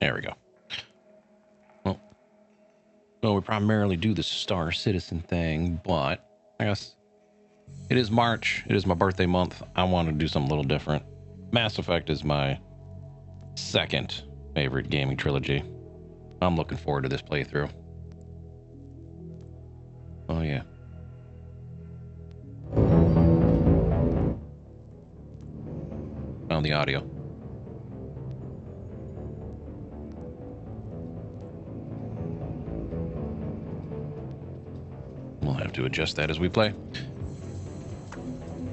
There we go. Well, we primarily do the Star Citizen thing, but I guess it is March. It is my birthday month. I want to do something a little different. Mass Effect is my second favorite gaming trilogy. I'm looking forward to this playthrough. Oh, yeah. Found the audio. We'll have to adjust that as we play.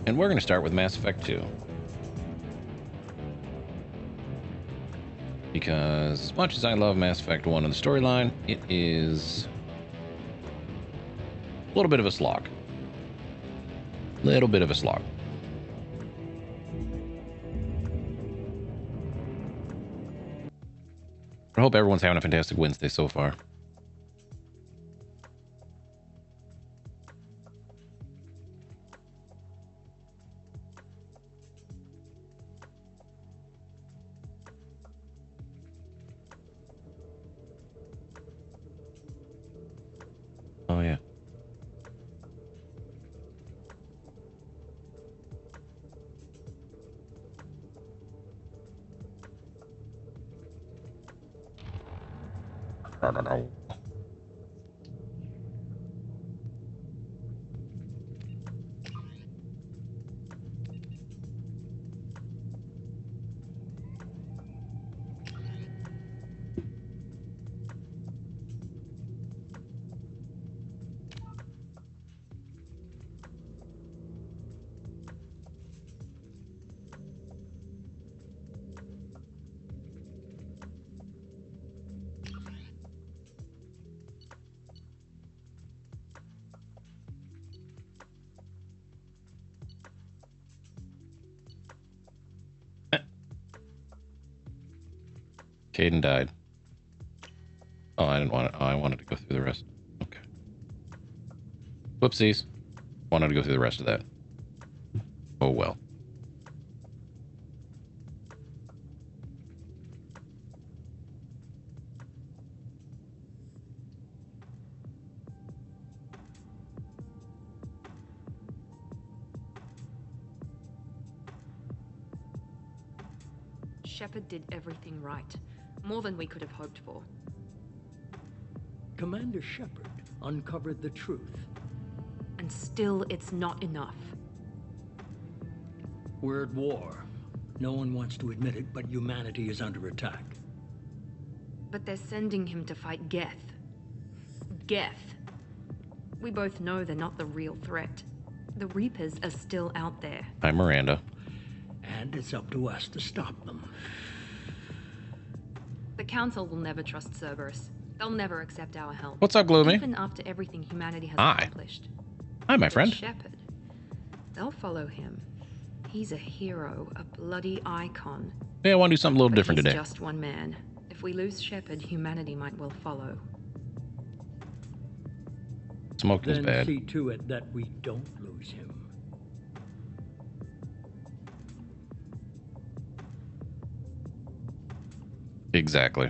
And we're going to start with Mass Effect 2. Because as much as I love Mass Effect 1 and the storyline, it is a little bit of a slog. Little bit of a slog. I hope everyone's having a fantastic Wednesday so far. Oh, yeah. I don't know. Caden died. Oh, I didn't want it. Oh, I wanted to go through the rest. Okay. Whoopsies. Wanted to go through the rest of that. Oh, well. Shepard did everything right. More than we could have hoped for. Commander Shepard uncovered the truth. And still, it's not enough. We're at war. No one wants to admit it, but humanity is under attack. But they're sending him to fight Geth. Geth. We both know they're not the real threat. The Reapers are still out there. Hi, Miranda. And it's up to us to stop them. The Council will never trust Cerberus. They'll never accept our help. What's up, Gloomy? Even after everything humanity has Hi. accomplished. Hi, my But friend. Shepard. They'll follow him. He's a hero, a bloody icon. Yeah, I want to do something a little But different he's today. just one man. If we lose Shepard, humanity might well follow. Smoking's Then bad. see to it that we don't lose him. Exactly.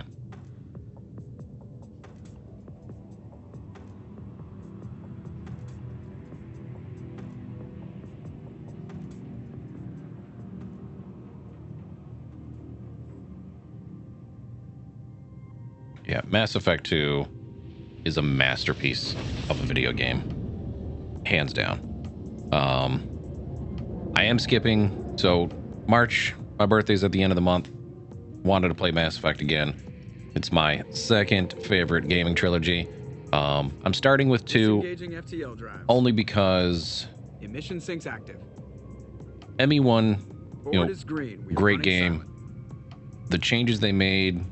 Yeah, Mass Effect 2 is a masterpiece of a video game. Hands down. I am skipping, so March, my birthday's at the end of the month. Wanted to play Mass Effect again. It's my second favorite gaming trilogy. I'm starting with 2 Disengaging FTL drives. only because Emission sinks active. ME1, Board is green. We are great running game. silent. The changes they made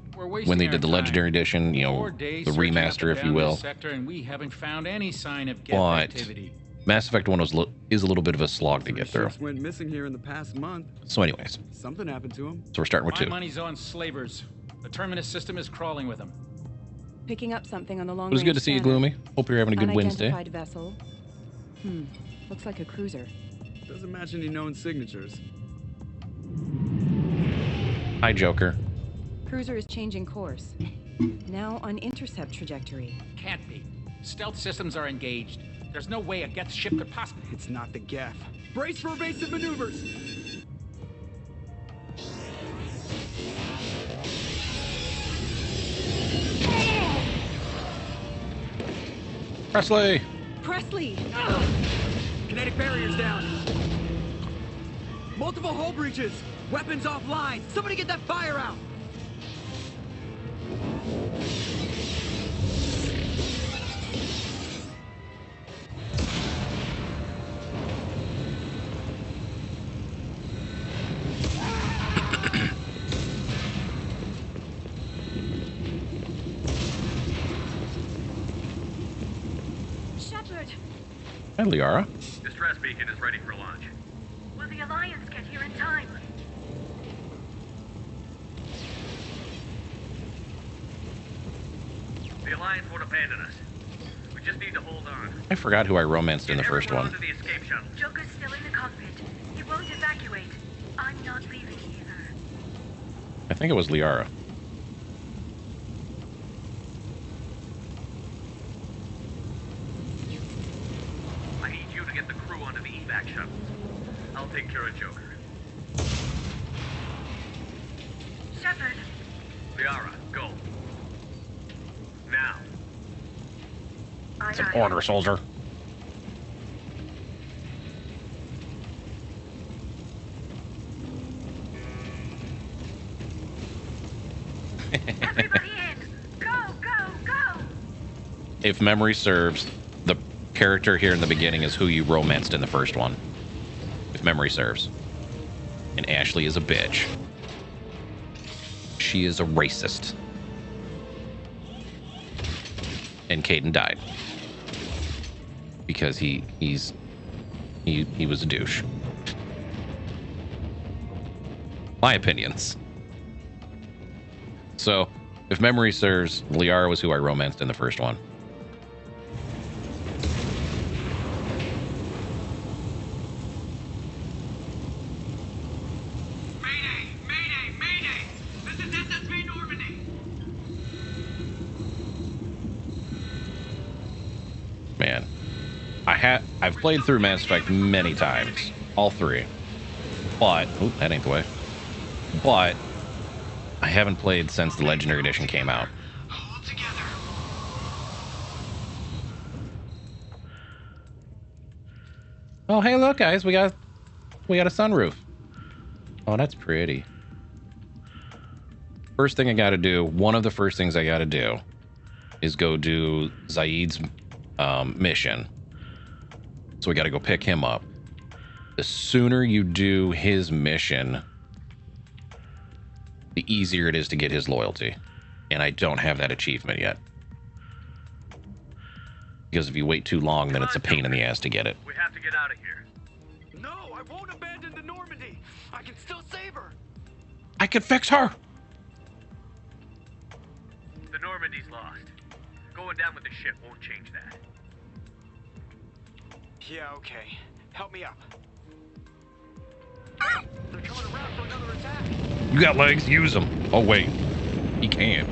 when they did the Legendary Edition, the remaster, if you will. Sector, and we haven't found any sign of Geth But activity. Mass Effect 1 is a little bit of a slog to 3 get through. ships went missing here in the past month. So anyways, Something happened to them. so we're starting with My 2. money's on slavers. The Terminus system is crawling with them. Picking up something on the long It was good to see you, Gloomy. Hope you're having a good Wednesday. Unidentified vessel. Looks like a cruiser. Doesn't match any known signatures. Hi, Joker. cruiser is changing course. Now on intercept trajectory. Can't be. Stealth systems are engaged. There's no way a Geth ship could possibly... It's not the Geth. Brace for evasive maneuvers! Presley! Presley! Kinetic barriers down. Multiple hull breaches. Weapons offline. Somebody get that fire out. Shepard, Hi, Liara. Distress beacon is ready for launch. will the Alliance get here in time? The Alliance won't abandon us. We just need to hold on. I forgot who I romanced in the first Everyone one. onto the escape shuttle. Joker's still in the cockpit. He won't evacuate. I'm not leaving either. I think it was Liara. I need you to get the crew onto the evac shuttles. I'll take care of Joker. Shepard, Liara, go. Now. It's an order, soldier. everybody in! Go, go, go! If memory serves, the character here in the beginning is who you romanced in the first one. If memory serves. And Ashley is a bitch. She is a racist. And Caden died. Because he was a douche. My opinions. So, if memory serves, Liara was who I romanced in the first one. Mayday! Mayday! Mayday! This is SSV Normandy! Man, I've played through Mass Effect many times, all three, but that ain't the way. But I haven't played since the Legendary Edition came out. Hold together. Oh, hey, look, guys, we got a sunroof. Oh, that's pretty. First thing I got to do, one of the first things I got to do, is go do Zaid's mission. So we got to go pick him up. The sooner you do his mission, the easier it is to get his loyalty. And I don't have that achievement yet. Because if you wait too long, then it's a pain in the ass to get it. We have to get out of here. No, I won't abandon the Normandy. I can still save her. I can fix her! The Normandy's lost. Going down with the ship won't change that. Yeah, okay. Help me up. They're coming around for another attack. You got legs, use them. Oh, wait. He can't.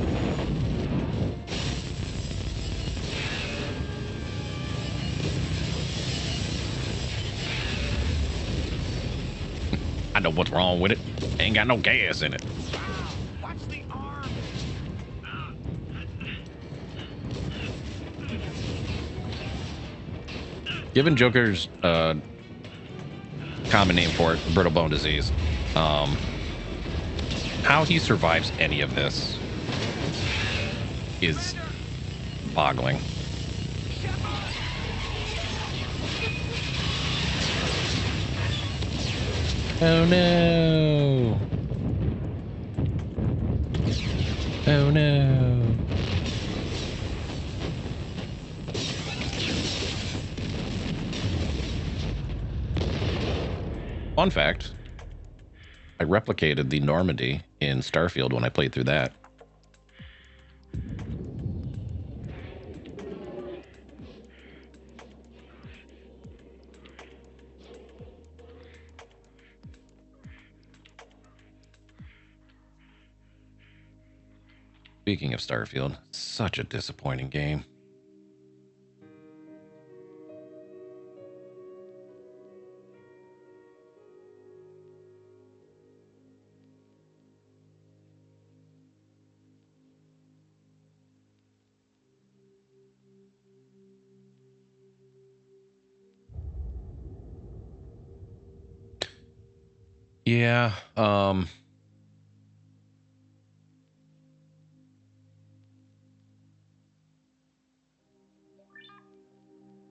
I know what's wrong with it. Ain't got no gas in it. Watch the arm. Given Joker's common name for it, brittle bone disease, how he survives any of this is boggling. Oh no! Oh no! Fun fact, I replicated the Normandy in Starfield when I played through that. speaking of Starfield, such a disappointing game. Yeah,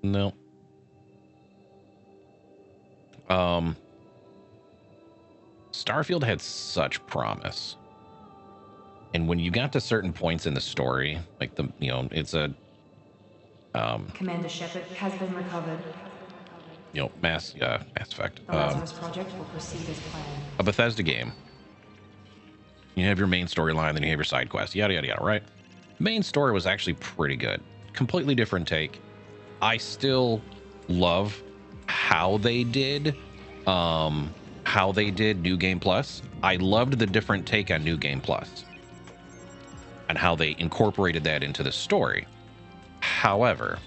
no. Starfield had such promise. And when you got to certain points in the story, like it's a Commander Shepard has been recovered. Mass Effect. The Lazarus Project will proceed as planned. A Bethesda game. You have your main storyline, then you have your side quest, yada yada yada, right? Main story was actually pretty good. Completely different take. I still love how they did New Game Plus. I loved the different take on New Game Plus and how they incorporated that into the story. However,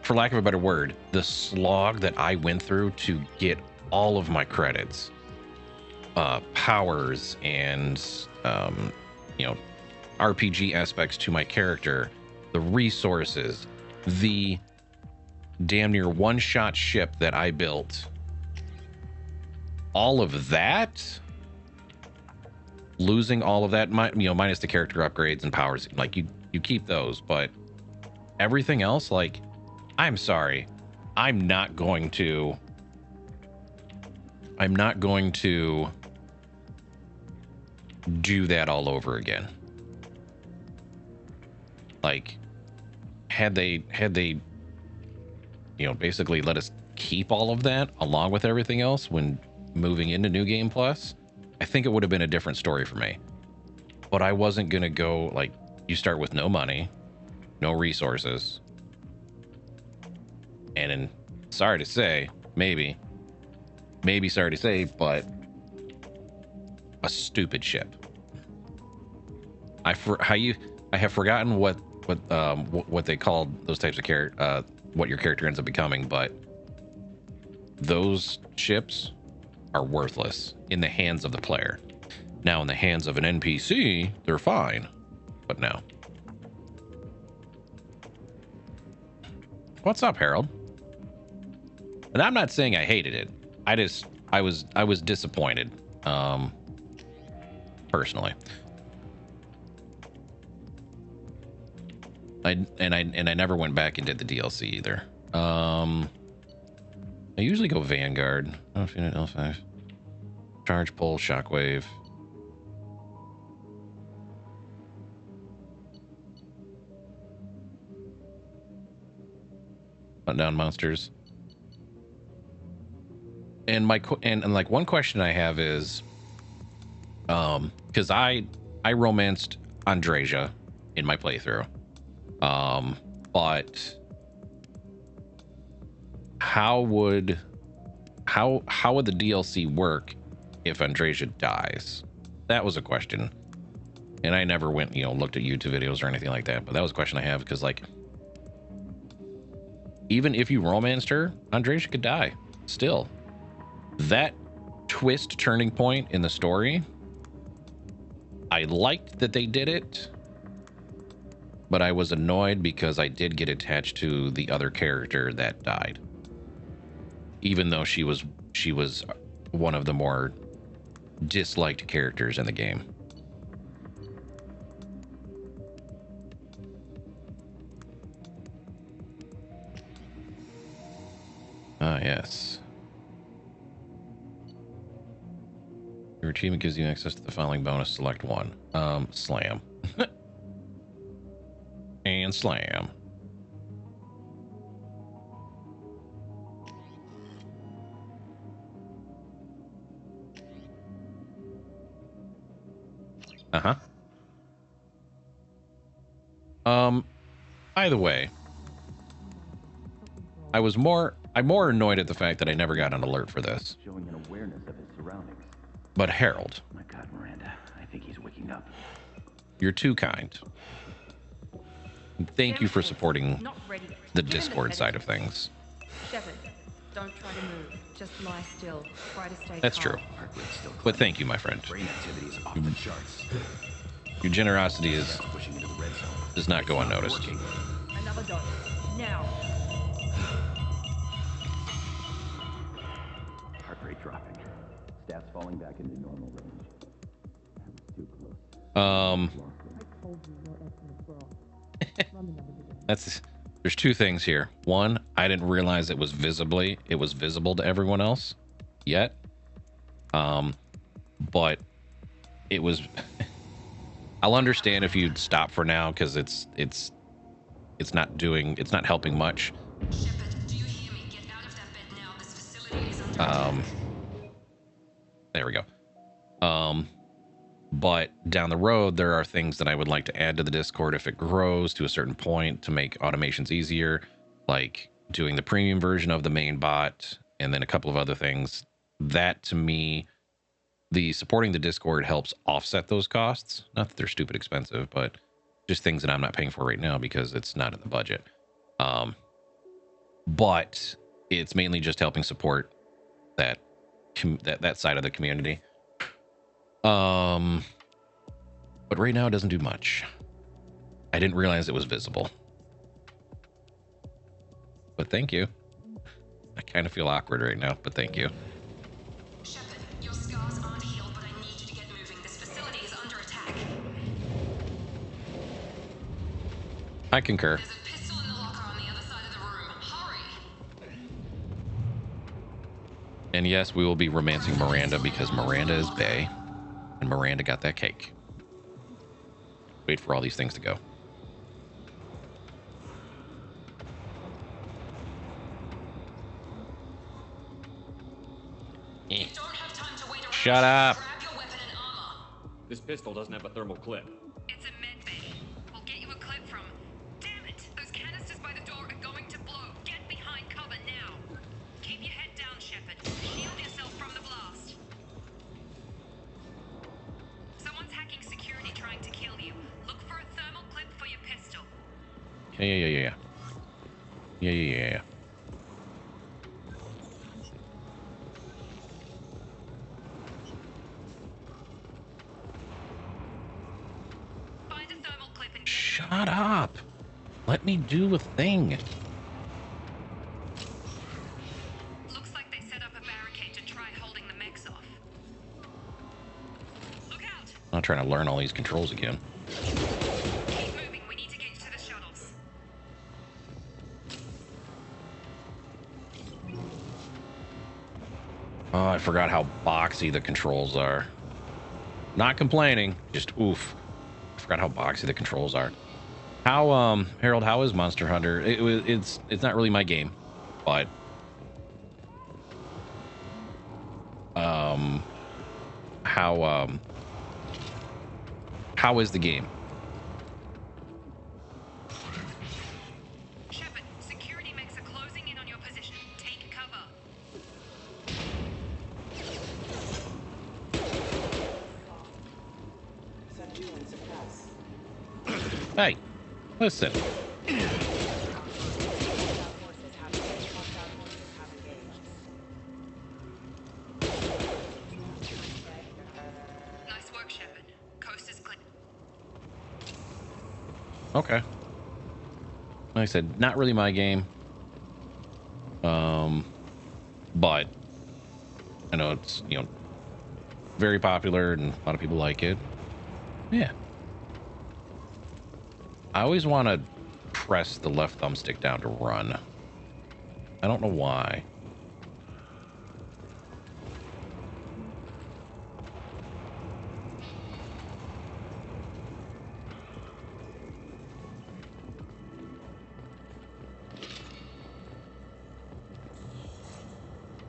for lack of a better word, the slog that I went through to get all of my credits, powers, and RPG aspects to my character, the resources, the damn near one-shot ship that I built, all of that, losing all of that, minus the character upgrades and powers, like you keep those, but everything else, like, I'm sorry, I'm not going to do that all over again. Like, had they basically let us keep all of that along with everything else when moving into New Game Plus, I think it would have been a different story for me. But I wasn't gonna go, like, you start with no money, no resources, and sorry to say, but a stupid ship. I have forgotten what they called those types of what your character ends up becoming, but those ships are worthless in the hands of the player. Now, in the hands of an NPC, they're fine, but no. What's up, Harold? And I'm not saying I hated it. I was disappointed, personally. I never went back and did the DLC either. I usually go Vanguard. Oh, Unit L5. Charge, pull, shockwave. Hunt down monsters. And like one question I have is, because I romanced Andreja in my playthrough, but how would the DLC work if Andreja dies? That was a question, and I never went looked at YouTube videos or anything like that, but that was a question I have, because like, even if you romanced her, Andreja could die still. That twist turning point in the story, I liked that they did it, but I was annoyed because I did get attached to the other character that died, even though she was one of the more disliked characters in the game. Ah, yes. Your achievement gives you access to the following bonus. Select one. Slam. And slam. Uh-huh. Either way, I'm more annoyed at the fact that I never got an alert for this. Showing an awareness of his surroundings. But Harold. My God, Miranda, I think he's waking up. You're too kind. Thank you for supporting Not ready. the Get in Discord bed. side of things. Shepard, don't try to move. Just lie still. Try to stay That's calm. true. But thank you, my friend. Brain activity is off the charts. Your generosity That's pushing into the red zone. does not go It's not unnoticed. working. Another dose. Now. Heart rate dropping. Stats falling back into normal range. That was too close. There's two things here. One, I didn't realize it was visible to everyone else yet. But it was I'll understand if you'd stop for now because it's not helping much. Shepard, do you hear me? Get out of that bed now. This facility is under attack. There we go. But down the road, there are things that I would like to add to the Discord if it grows to a certain point to make automations easier, like doing the premium version of the main bot and then a couple of other things. That, to me, the supporting the Discord helps offset those costs. Not that they're stupid expensive, but just things that I'm not paying for right now because it's not in the budget. But it's mainly just helping support that side of the community. But right now it doesn't do much. I didn't realize it was visible. But thank you. I kind of feel awkward right now, but thank you. Shepard, your scars aren't healed, but I need you to get moving. This facility is under attack. I concur. There's a pistol in the locker on the other side of the room. Hurry! And yes, we will be romancing Miranda because Miranda is bae. And Miranda got that cake. Wait for all these things to go. You don't have time to wait around. Shut up. Grab your weapon and armor. This pistol doesn't have a thermal clip. It's a med bay. We'll get you a clip from. Damn it! Those canisters by the door are going to blow. Get behind cover now. Keep your head down, Shepard. Shield yourself from the blast. Someone's hacking security trying to kill you. Look for a thermal clip for your pistol. Yeah. Find a thermal clip and Shut up. Let me do a thing. looks like they set up a barricade to try holding the mechs off. Look out! I'm not trying to learn all these controls again. Keep moving. We need to get you to the shuttles. Oh, I forgot how boxy the controls are. Not complaining, just oof. I forgot how boxy the controls are. How Harold, how is Monster Hunter? It's not really my game, but how is the game? Shepard, security mechs are closing in on your position. Take cover. Hey, listen. Nice work, Shepard. Coast is clear. Okay. Like I said, not really my game. But I know it's, very popular and a lot of people like it. Yeah. I always want to press the left thumbstick down to run. I don't know why.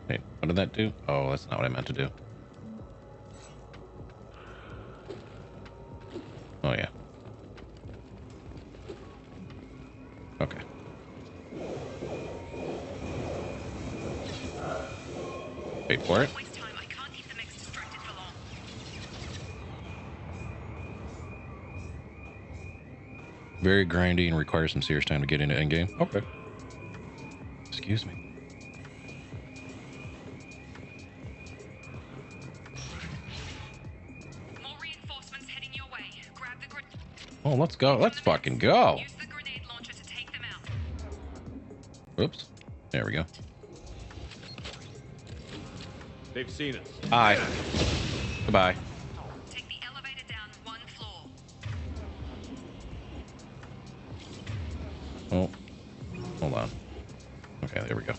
Wait, what did that do? Oh, that's not what I meant to do. Oh, yeah. Okay. Wait for it. Waste time. I can't keep the mechs distracted for long. very grindy and requires some serious time to get into endgame. Okay. Excuse me. More reinforcements heading your way. Grab the grenade. Oh, let's go. Let's fucking go. Use the grenade launcher to take them out. Oops. There we go. They've seen us. Hi. Goodbye. Take the elevator down 1 floor. Oh. Hold on. Okay, there we go.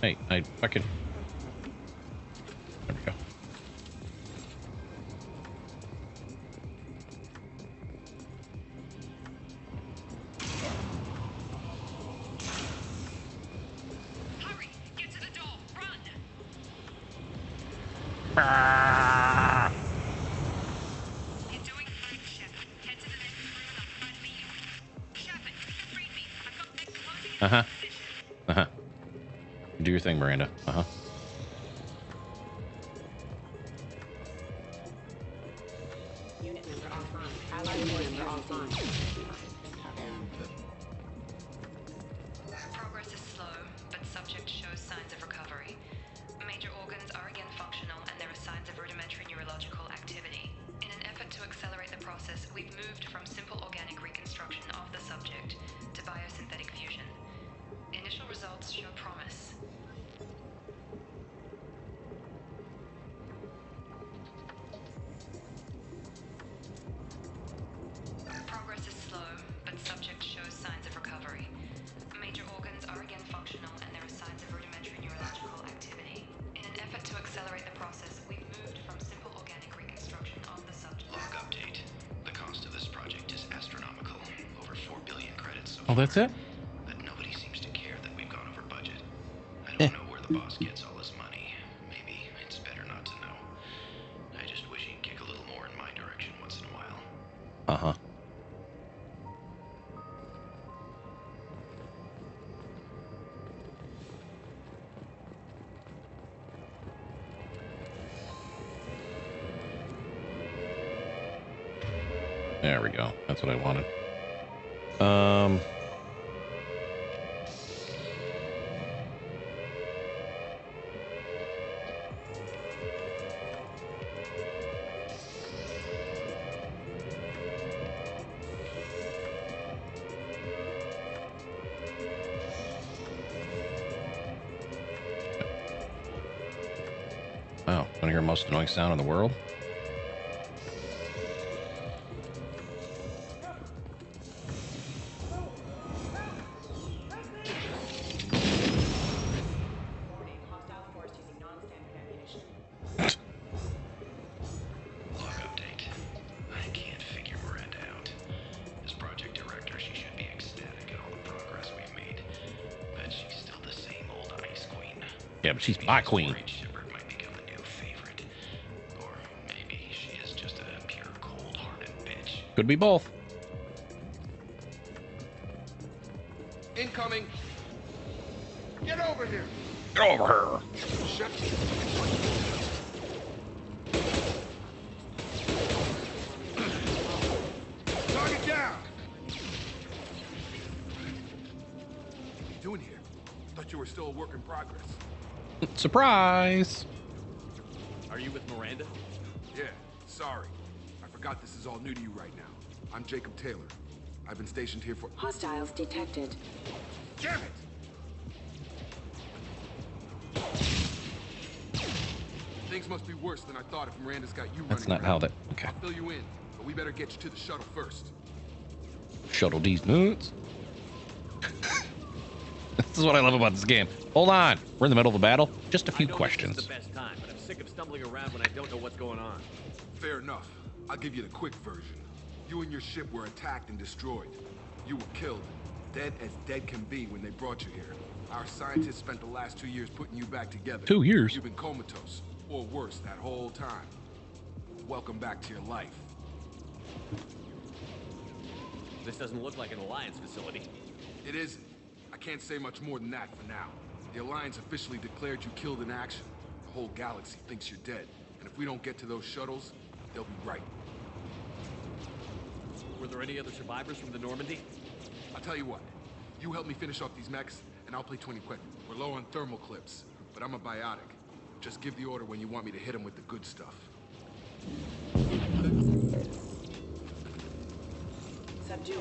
Hey, I fucking... There we go. Hurry! Get to the door! Run! You're doing great, Shepard. Head to the next room and I'll try to beat you. Shepard, read me. I've got next closing in Uh-huh. position. Uh-huh. Do your thing, Miranda. Uh-huh. Unit member offline. Allied unit member offline. Progress is slow, but subject shows signs of recovery. Major organs are again functional, and there are signs of rudimentary neurological activity. In an effort to accelerate the process, we've moved from simple organic reconstruction of the subject to biosynthetic fusion. Initial results show promise. Progress is slow, but subject shows signs of recovery. Major organs are again functional, and there are signs of rudimentary neurological activity. In an effort to accelerate the process, we've moved from simple organic reconstruction of the subject. Log update. The cost of this project is astronomical. Over 4 billion credits so Oh, that's far. it? But nobody seems to care that we've gone over budget. I don't know where the boss gets all this money. Maybe it's better not to know. I just wish he'd kick a little more in my direction once in a while. Uh-huh. There we go. That's what I wanted. Wow. Want to hear the most annoying sound in the world? Warning. Hostile force using non-standard ammunition. Log update. I can't figure Miranda out. As project director, she should be ecstatic at all the progress we've made. But she's still the same old ice queen. Yeah, but she's my queen. Worried Shepard might become the new favorite. Or maybe she is just a pure cold-hearted bitch. Could be both. Incoming! Get over here! Get over here. Shut Target down! What are you doing here? Thought you were still a work in progress. Surprise. Are you with Miranda? Yeah, sorry. I forgot this is all new to you right now. I'm Jacob Taylor. I've been stationed here for... Hostiles detected. Damn it! Things must be worse than I thought if Miranda's got you running That's not around. how that... Okay. I'll fill you in, but we better get you to the shuttle first. Shuttle these nuts. This is what I love about this game. Hold on. We're in the middle of a battle. Just a few I know questions. This is the best time, but I'm sick of stumbling around when I don't know what's going on. Fair enough. I'll give you the quick version. You and your ship were attacked and destroyed. You were killed. Dead as dead can be when they brought you here. Our scientists spent the last 2 years putting you back together. 2 years? You've been comatose, or worse, that whole time. Welcome back to your life. This doesn't look like an Alliance facility. It isn't. I can't say much more than that for now. The Alliance officially declared you killed in action. The whole galaxy thinks you're dead. And if we don't get to those shuttles, they'll be right. Were there any other survivors from the Normandy? I'll tell you what. You help me finish off these mechs, and I'll play 20 quick. We're low on thermal clips, but I'm a biotic. Just give the order when you want me to hit them with the good stuff. Subdue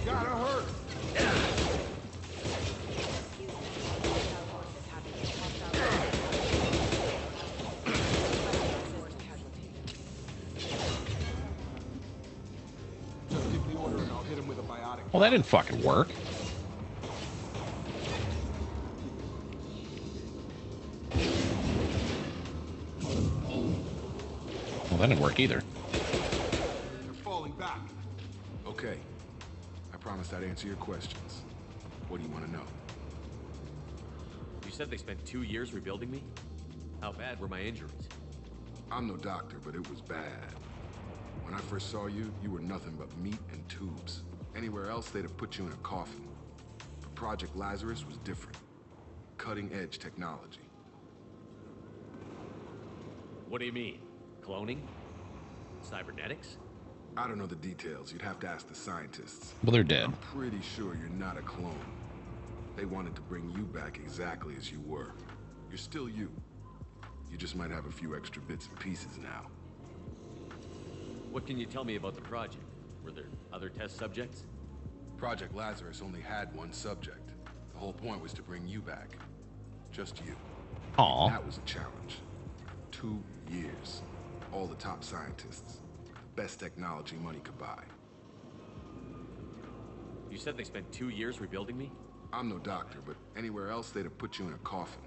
Gotta hurt! Just give the order and I'll hit him with a biotic. Well, that didn't fucking work. Well, that didn't work either. They're falling back. Okay. I promised I'd answer your questions. What do you want to know? You said they spent 2 years rebuilding me? How bad were my injuries? I'm no doctor, but it was bad. When I first saw you, you were nothing but meat and tubes. Anywhere else, they'd have put you in a coffin. But Project Lazarus was different. Cutting-edge technology. What do you mean? Cloning? Cybernetics? I don't know the details. You'd have to ask the scientists. Well, they're dead. I'm pretty sure you're not a clone. They wanted to bring you back exactly as you were. You're still you. You just might have a few extra bits and pieces now. What can you tell me about the project? Were there other test subjects? Project Lazarus only had one subject. The whole point was to bring you back. Just you. Aww. That was a challenge. 2 years. All the top scientists. Best technology money could buy. You said they spent 2 years rebuilding me? I'm no doctor, but anywhere else they'd have put you in a coffin.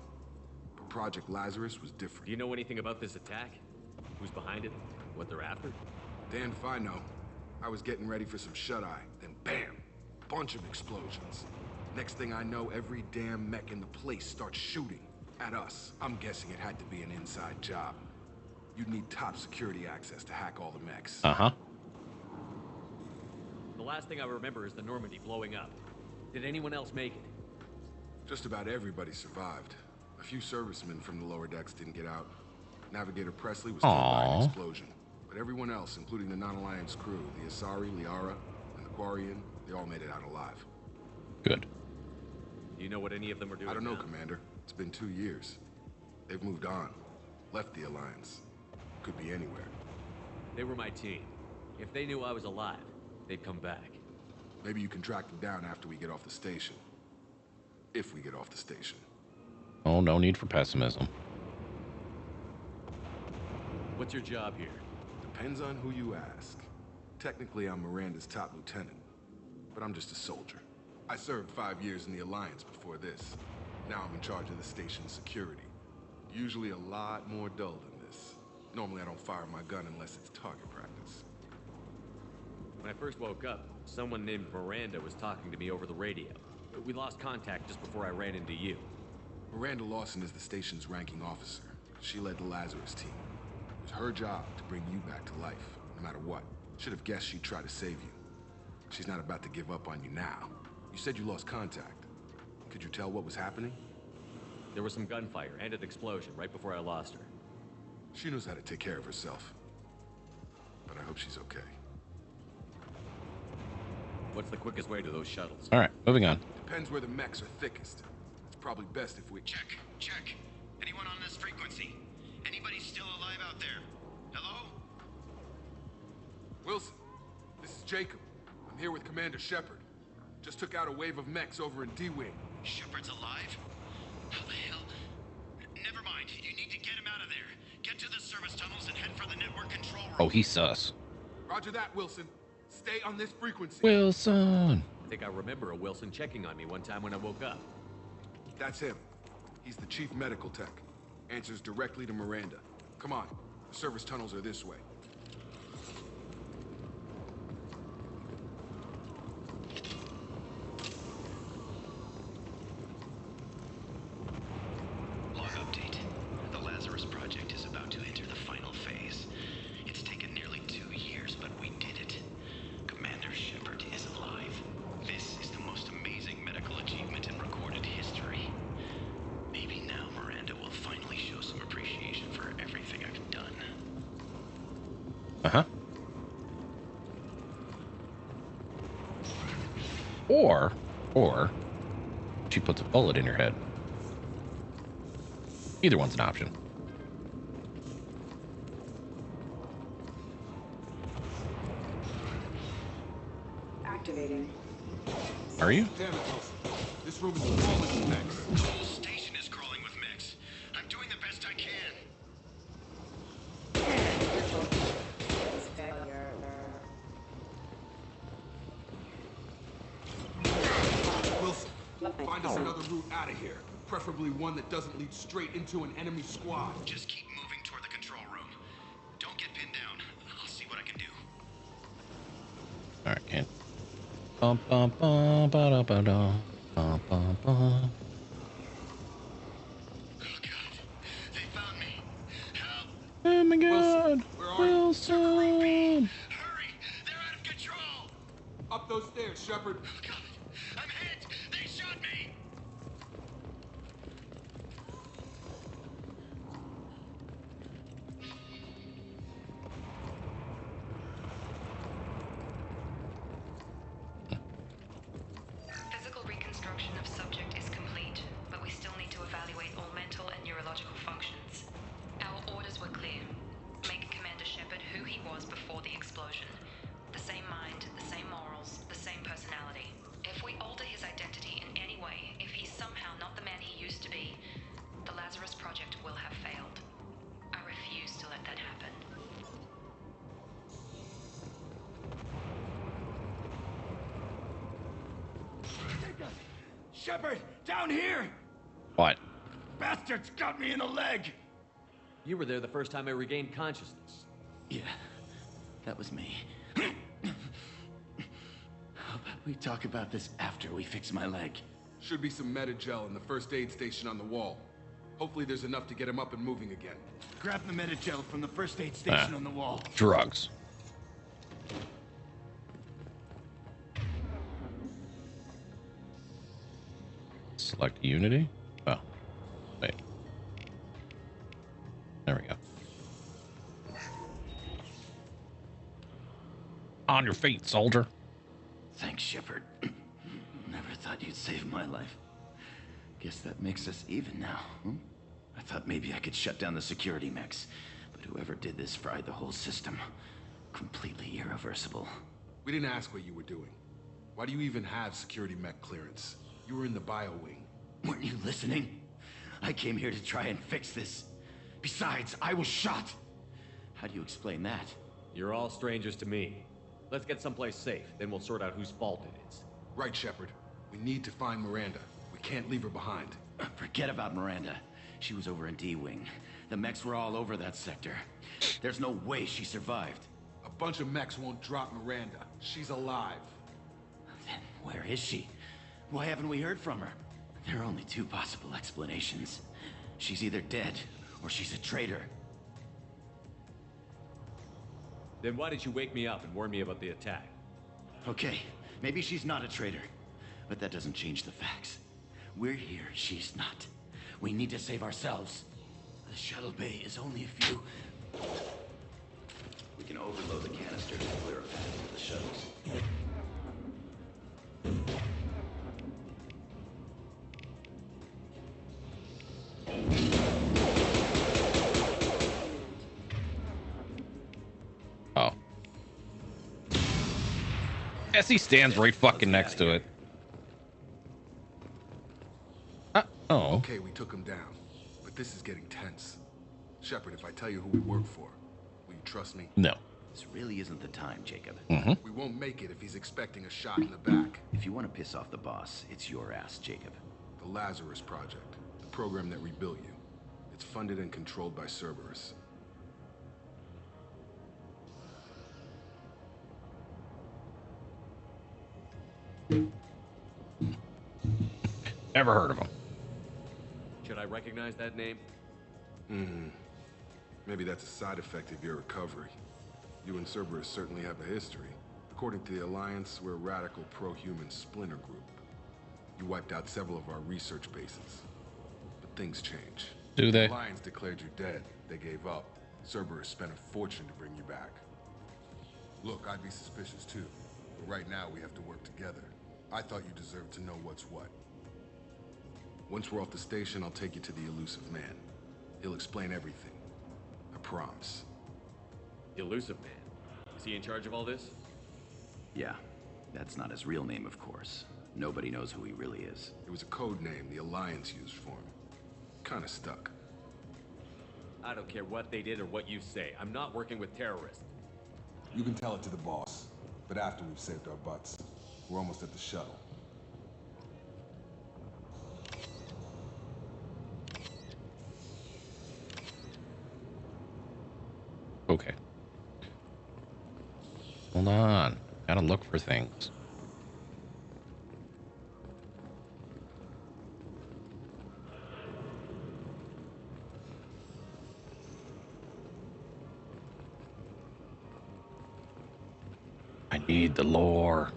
But Project Lazarus was different. Do you know anything about this attack? Who's behind it? What they're after? Damned if I know. I was getting ready for some shut-eye, then bam! Bunch of explosions. Next thing I know, every damn mech in the place starts shooting at us. I'm guessing it had to be an inside job. You'd need top security access to hack all the mechs. Uh-huh. The last thing I remember is the Normandy blowing up. Did anyone else make it? Just about everybody survived. A few servicemen from the lower decks didn't get out. Navigator Presley was killed by an explosion. But everyone else, including the non-Alliance crew, the Asari, Liara, and the Quarian, they all made it out alive. Good. Do you know what any of them are doing I don't know, now? Commander. It's been 2 years. They've moved on. Left the Alliance. Could be anywhere. They were my team. If they knew I was alive, they'd come back. Maybe you can track them down after we get off the station. If we get off the station. Oh, no need for pessimism. What's your job here? Depends on who you ask. Technically, I'm Miranda's top lieutenant. But I'm just a soldier. I served 5 years in the Alliance before this. Now I'm in charge of the station's security. Usually a lot more dull than this. Normally I don't fire my gun unless it's target practice. When I first woke up, someone named Miranda was talking to me over the radio. We lost contact just before I ran into you. Miranda Lawson is the station's ranking officer. She led the Lazarus team. It was her job to bring you back to life, no matter what. Should have guessed she'd try to save you. She's not about to give up on you now. You said you lost contact. Could you tell what was happening? There was some gunfire and an explosion right before I lost her. She knows how to take care of herself. But I hope she's okay. What's the quickest way to those shuttles? All right, moving on. Depends where the mechs are thickest. It's probably best if we... Check. Anyone on this frequency? Anybody still alive out there? Hello? Wilson, this is Jacob. I'm here with Commander Shepard. Just took out a wave of mechs over in D-Wing. Shepard's alive? How the hell? Never mind. You need to get him out of there. Get to the service tunnels and head for the network control room. Oh, he's sus. Roger that, Wilson. Stay on this frequency. Wilson. I think I remember a Wilson checking on me one time when I woke up. That's him. He's the chief medical tech. Answers directly to Miranda. Come on. The service tunnels are this way. Log update. The Lazarus project is about to enter the final phase. It's taken nearly 2 years, but we did it. Commander Shepard is alive. This is the most amazing medical achievement in recorded history. Maybe now Miranda will finally show some appreciation for everything I've done. Uh-huh. Or she puts a bullet in your head. Either one's an option. Activating. Are you? Damn it, Wilson. This room is crawling with mechs. The whole station is crawling with mechs. I'm doing the best I can. Wilson, find us another route out of here. Preferably one that doesn't lead straight into an enemy squad. Just keep moving toward the control room. Don't get pinned down. I'll see what I can do. All right, Ken. Bum bum bum ba da ba da bum bum bum. Oh God, they found me. Help! Oh my God, Wilson, where are you? Wilson! Hurry! They're out of control! Up those stairs, Shepard. Oh God, I'm hit! They shot me! Physical reconstruction of subject is complete, but we still need to evaluate all mental and neurological functions. Our orders were clear. Make Commander Shepard who he was before the explosion. The same mind, the same morals, the same personality. If we alter his identity in any way, if he's somehow not the man he used to be, the Lazarus Project will have failed. I refuse to let that happen. Shepard, down here! What? Bastards got me in the leg! You were there the first time I regained consciousness. Yeah, that was me. How about we talk about this after we fix my leg? Should be some Metagel in the first aid station on the wall. Hopefully there's enough to get him up and moving again. Grab the Metagel from the first aid station on the wall. Drugs. Select Unity. Oh, wait. There we go. On your feet, soldier. Thanks, Shepard. Never thought you'd save my life. Guess that makes us even now, hmm? I thought maybe I could shut down the security mechs, but whoever did this fried the whole system. Completely irreversible. We didn't ask what you were doing. Why do you even have security mech clearance? You were in the bio wing. Weren't you listening? I came here to try and fix this. Besides, I was shot. How do you explain that? You're all strangers to me. Let's get someplace safe, then we'll sort out whose fault it is. Right, Shepard. We need to find Miranda. We can't leave her behind. Forget about Miranda. She was over in D-Wing. The mechs were all over that sector. There's no way she survived. A bunch of mechs won't drop Miranda. She's alive. Then where is she? Why haven't we heard from her? There are only two possible explanations. She's either dead, or she's a traitor. Then why did you wake me up and warn me about the attack? Okay, maybe she's not a traitor. But that doesn't change the facts. We're here, she's not. We need to save ourselves. The shuttle bay is only a few... We can overload the canisters and clear a path to the shuttles. Oh. Essie stands right fucking next to it. Oh. Okay, we took him down. But this is getting tense. Shepard, if I tell you who we work for, will you trust me? No. This really isn't the time, Jacob. We won't make it if he's expecting a shot in the back. If you want to piss off the boss, it's your ass, Jacob. The Lazarus Project, the program that rebuilt you. It's funded and controlled by Cerberus. Never heard of him. Should I recognize that name? Maybe that's a side effect of your recovery. You and Cerberus certainly have a history. According to the Alliance, we're a radical pro-human splinter group. You wiped out several of our research bases. But things change. Do they? The Alliance declared you dead. They gave up. Cerberus spent a fortune to bring you back. Look, I'd be suspicious too. But right now, we have to work together. I thought you deserved to know what's what. Once we're off the station, I'll take you to the Elusive Man. He'll explain everything. I promise. The Elusive Man? Is he in charge of all this? Yeah. That's not his real name, of course. Nobody knows who he really is. It was a code name the Alliance used for him. Kinda stuck. I don't care what they did or what you say. I'm not working with terrorists. You can tell it to the boss, but after we've saved our butts. We're almost at the shuttle. Okay. Hold on. Gotta look for things. I need the lore.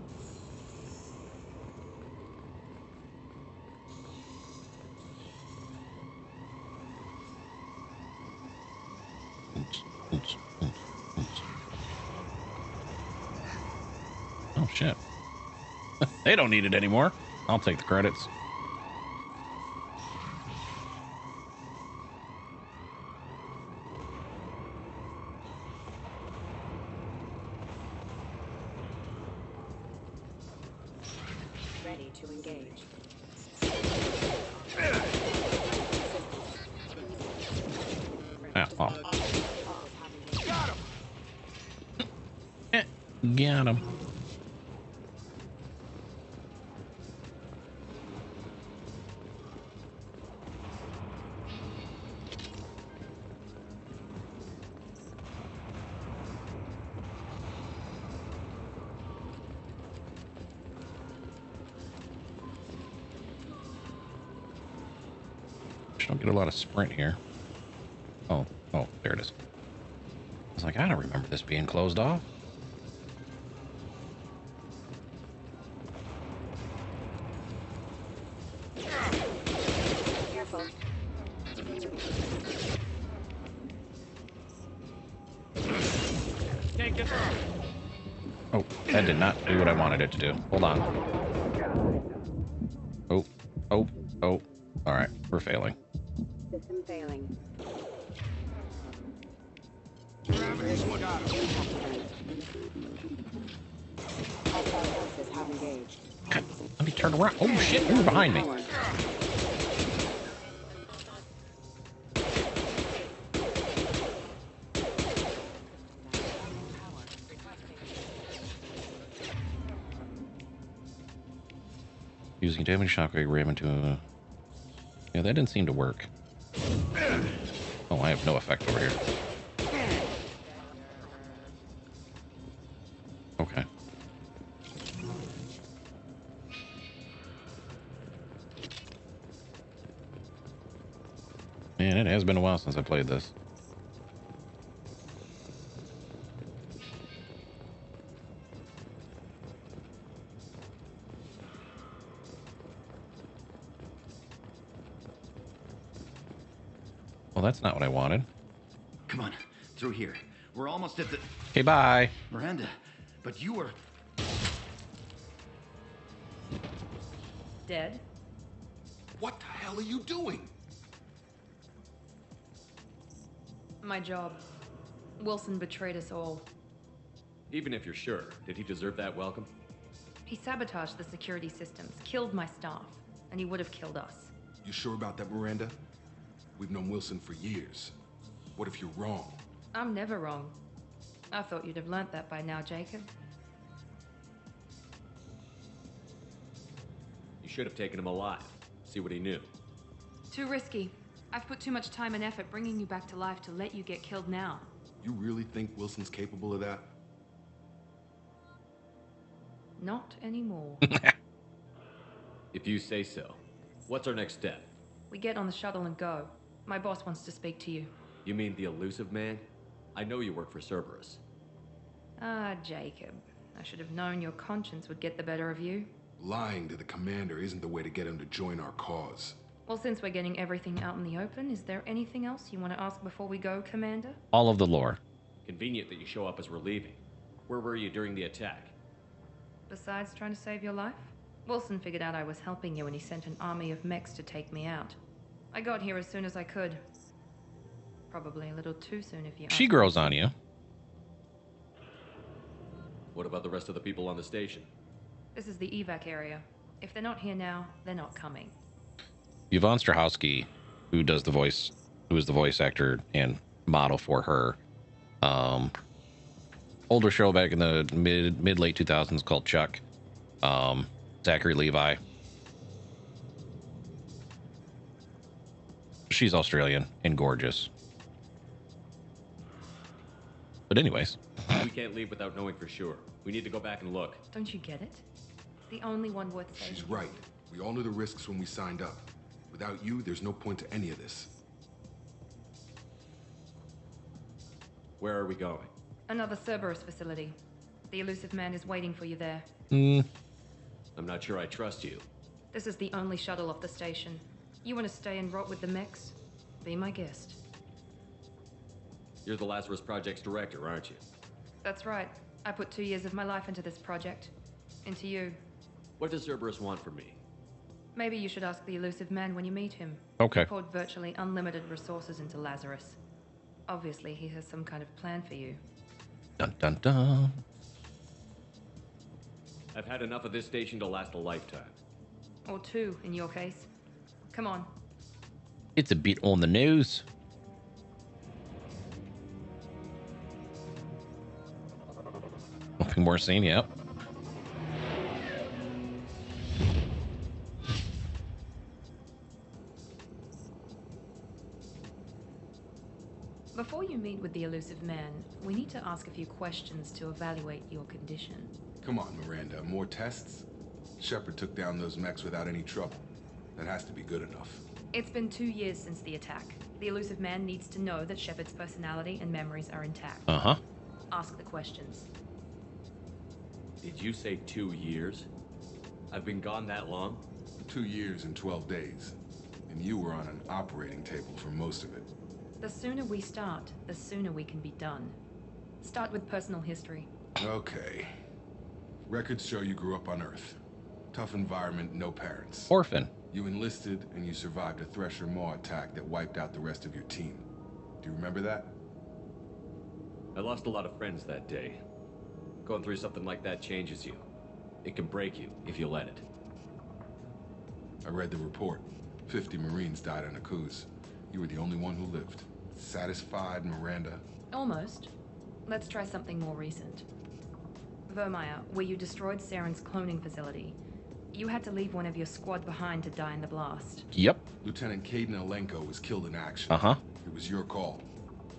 Oh shit. They don't need it anymore. I'll take the credits. Ready to engage. Ah, oh. Got him. Don't get a lot of sprint here. Oh, there it is. I was like, I don't remember this being closed off. Careful. Oh, that did not do what I wanted it to do. Hold on. Oh. All right, we're failing. System failing. Hostile forces have engaged. God, let me turn around. Oh shit, you're behind me. Using damage shockwave ram into a... Yeah, that didn't seem to work. Oh, I have no effect over here. Okay. Man, it has been a while since I played this. Well, that's not what I wanted. Come on, through here. We're almost at the... Okay, bye. Miranda, but you were... Dead? What the hell are you doing? My job. Wilson betrayed us all. Even if you're sure, did he deserve that welcome? He sabotaged the security systems, killed my staff, and he would have killed us. You sure about that, Miranda? We've known Wilson for years. What if you're wrong? I'm never wrong. I thought you'd have learnt that by now, Jacob. You should have taken him alive. See what he knew. Too risky. I've put too much time and effort bringing you back to life to let you get killed now. You really think Wilson's capable of that? Not anymore. If you say so. What's our next step? We get on the shuttle and go. My boss wants to speak to you. You mean the Elusive Man? I know you work for Cerberus. Ah, Jacob. I should have known your conscience would get the better of you. Lying to the commander isn't the way to get him to join our cause. Well, since we're getting everything out in the open, is there anything else you want to ask before we go, Commander? All of the lore. Convenient that you show up as we're leaving. Where were you during the attack? Besides trying to save your life, Wilson figured out I was helping you and he sent an army of mechs to take me out. I got here as soon as I could. Probably a little too soon if you ask She me. grows on you. What about the rest of the people on the station? This is the evac area. If they're not here now, they're not coming. Yvonne Strahovski, who is the voice actor and model for her. Older show back in the mid late 2000s called Chuck. Zachary Levi. She's Australian and gorgeous. But anyways. We can't leave without knowing for sure. We need to go back and look. Don't you get it? The only one worth saving. She's right. We all knew the risks when we signed up. Without you, there's no point to any of this. Where are we going? Another Cerberus facility. The elusive man is waiting for you there. I'm not sure I trust you. This is the only shuttle off the station. You want to stay and rot with the mechs? Be my guest. You're the Lazarus Project's director, aren't you? That's right. I put 2 years of my life into this project. Into you. What does Cerberus want from me? Maybe you should ask the elusive man when you meet him. Okay. He poured virtually unlimited resources into Lazarus. Obviously, he has some kind of plan for you. Dun dun dun. I've had enough of this station to last a lifetime. Or 2, in your case. Come on. It's a bit on the nose. Nothing more scene, yep. Before you meet with the elusive man, we need to ask a few questions to evaluate your condition. Come on, Miranda. More tests? Shepard took down those mechs without any trouble. That has to be good enough. It's been 2 years since the attack. The elusive man needs to know that Shepard's personality and memories are intact. Uh-huh. Ask the questions. Did you say 2 years? I've been gone that long? 2 years and 12 days. And you were on an operating table for most of it. The sooner we start, the sooner we can be done. Start with personal history. Okay. Records show you grew up on Earth. Tough environment, no parents. Orphan. You enlisted and you survived a Thresher Maw attack that wiped out the rest of your team. Do you remember that? I lost a lot of friends that day. Going through something like that changes you. It can break you if you let it. I read the report. 50 Marines died on a cruise. You were the only one who lived. Satisfied, Miranda? Almost. Let's try something more recent. Vermeer, where you destroyed Saren's cloning facility. You had to leave one of your squad behind to die in the blast. Yep. Lieutenant Caden Alenko was killed in action. Uh-huh. It was your call.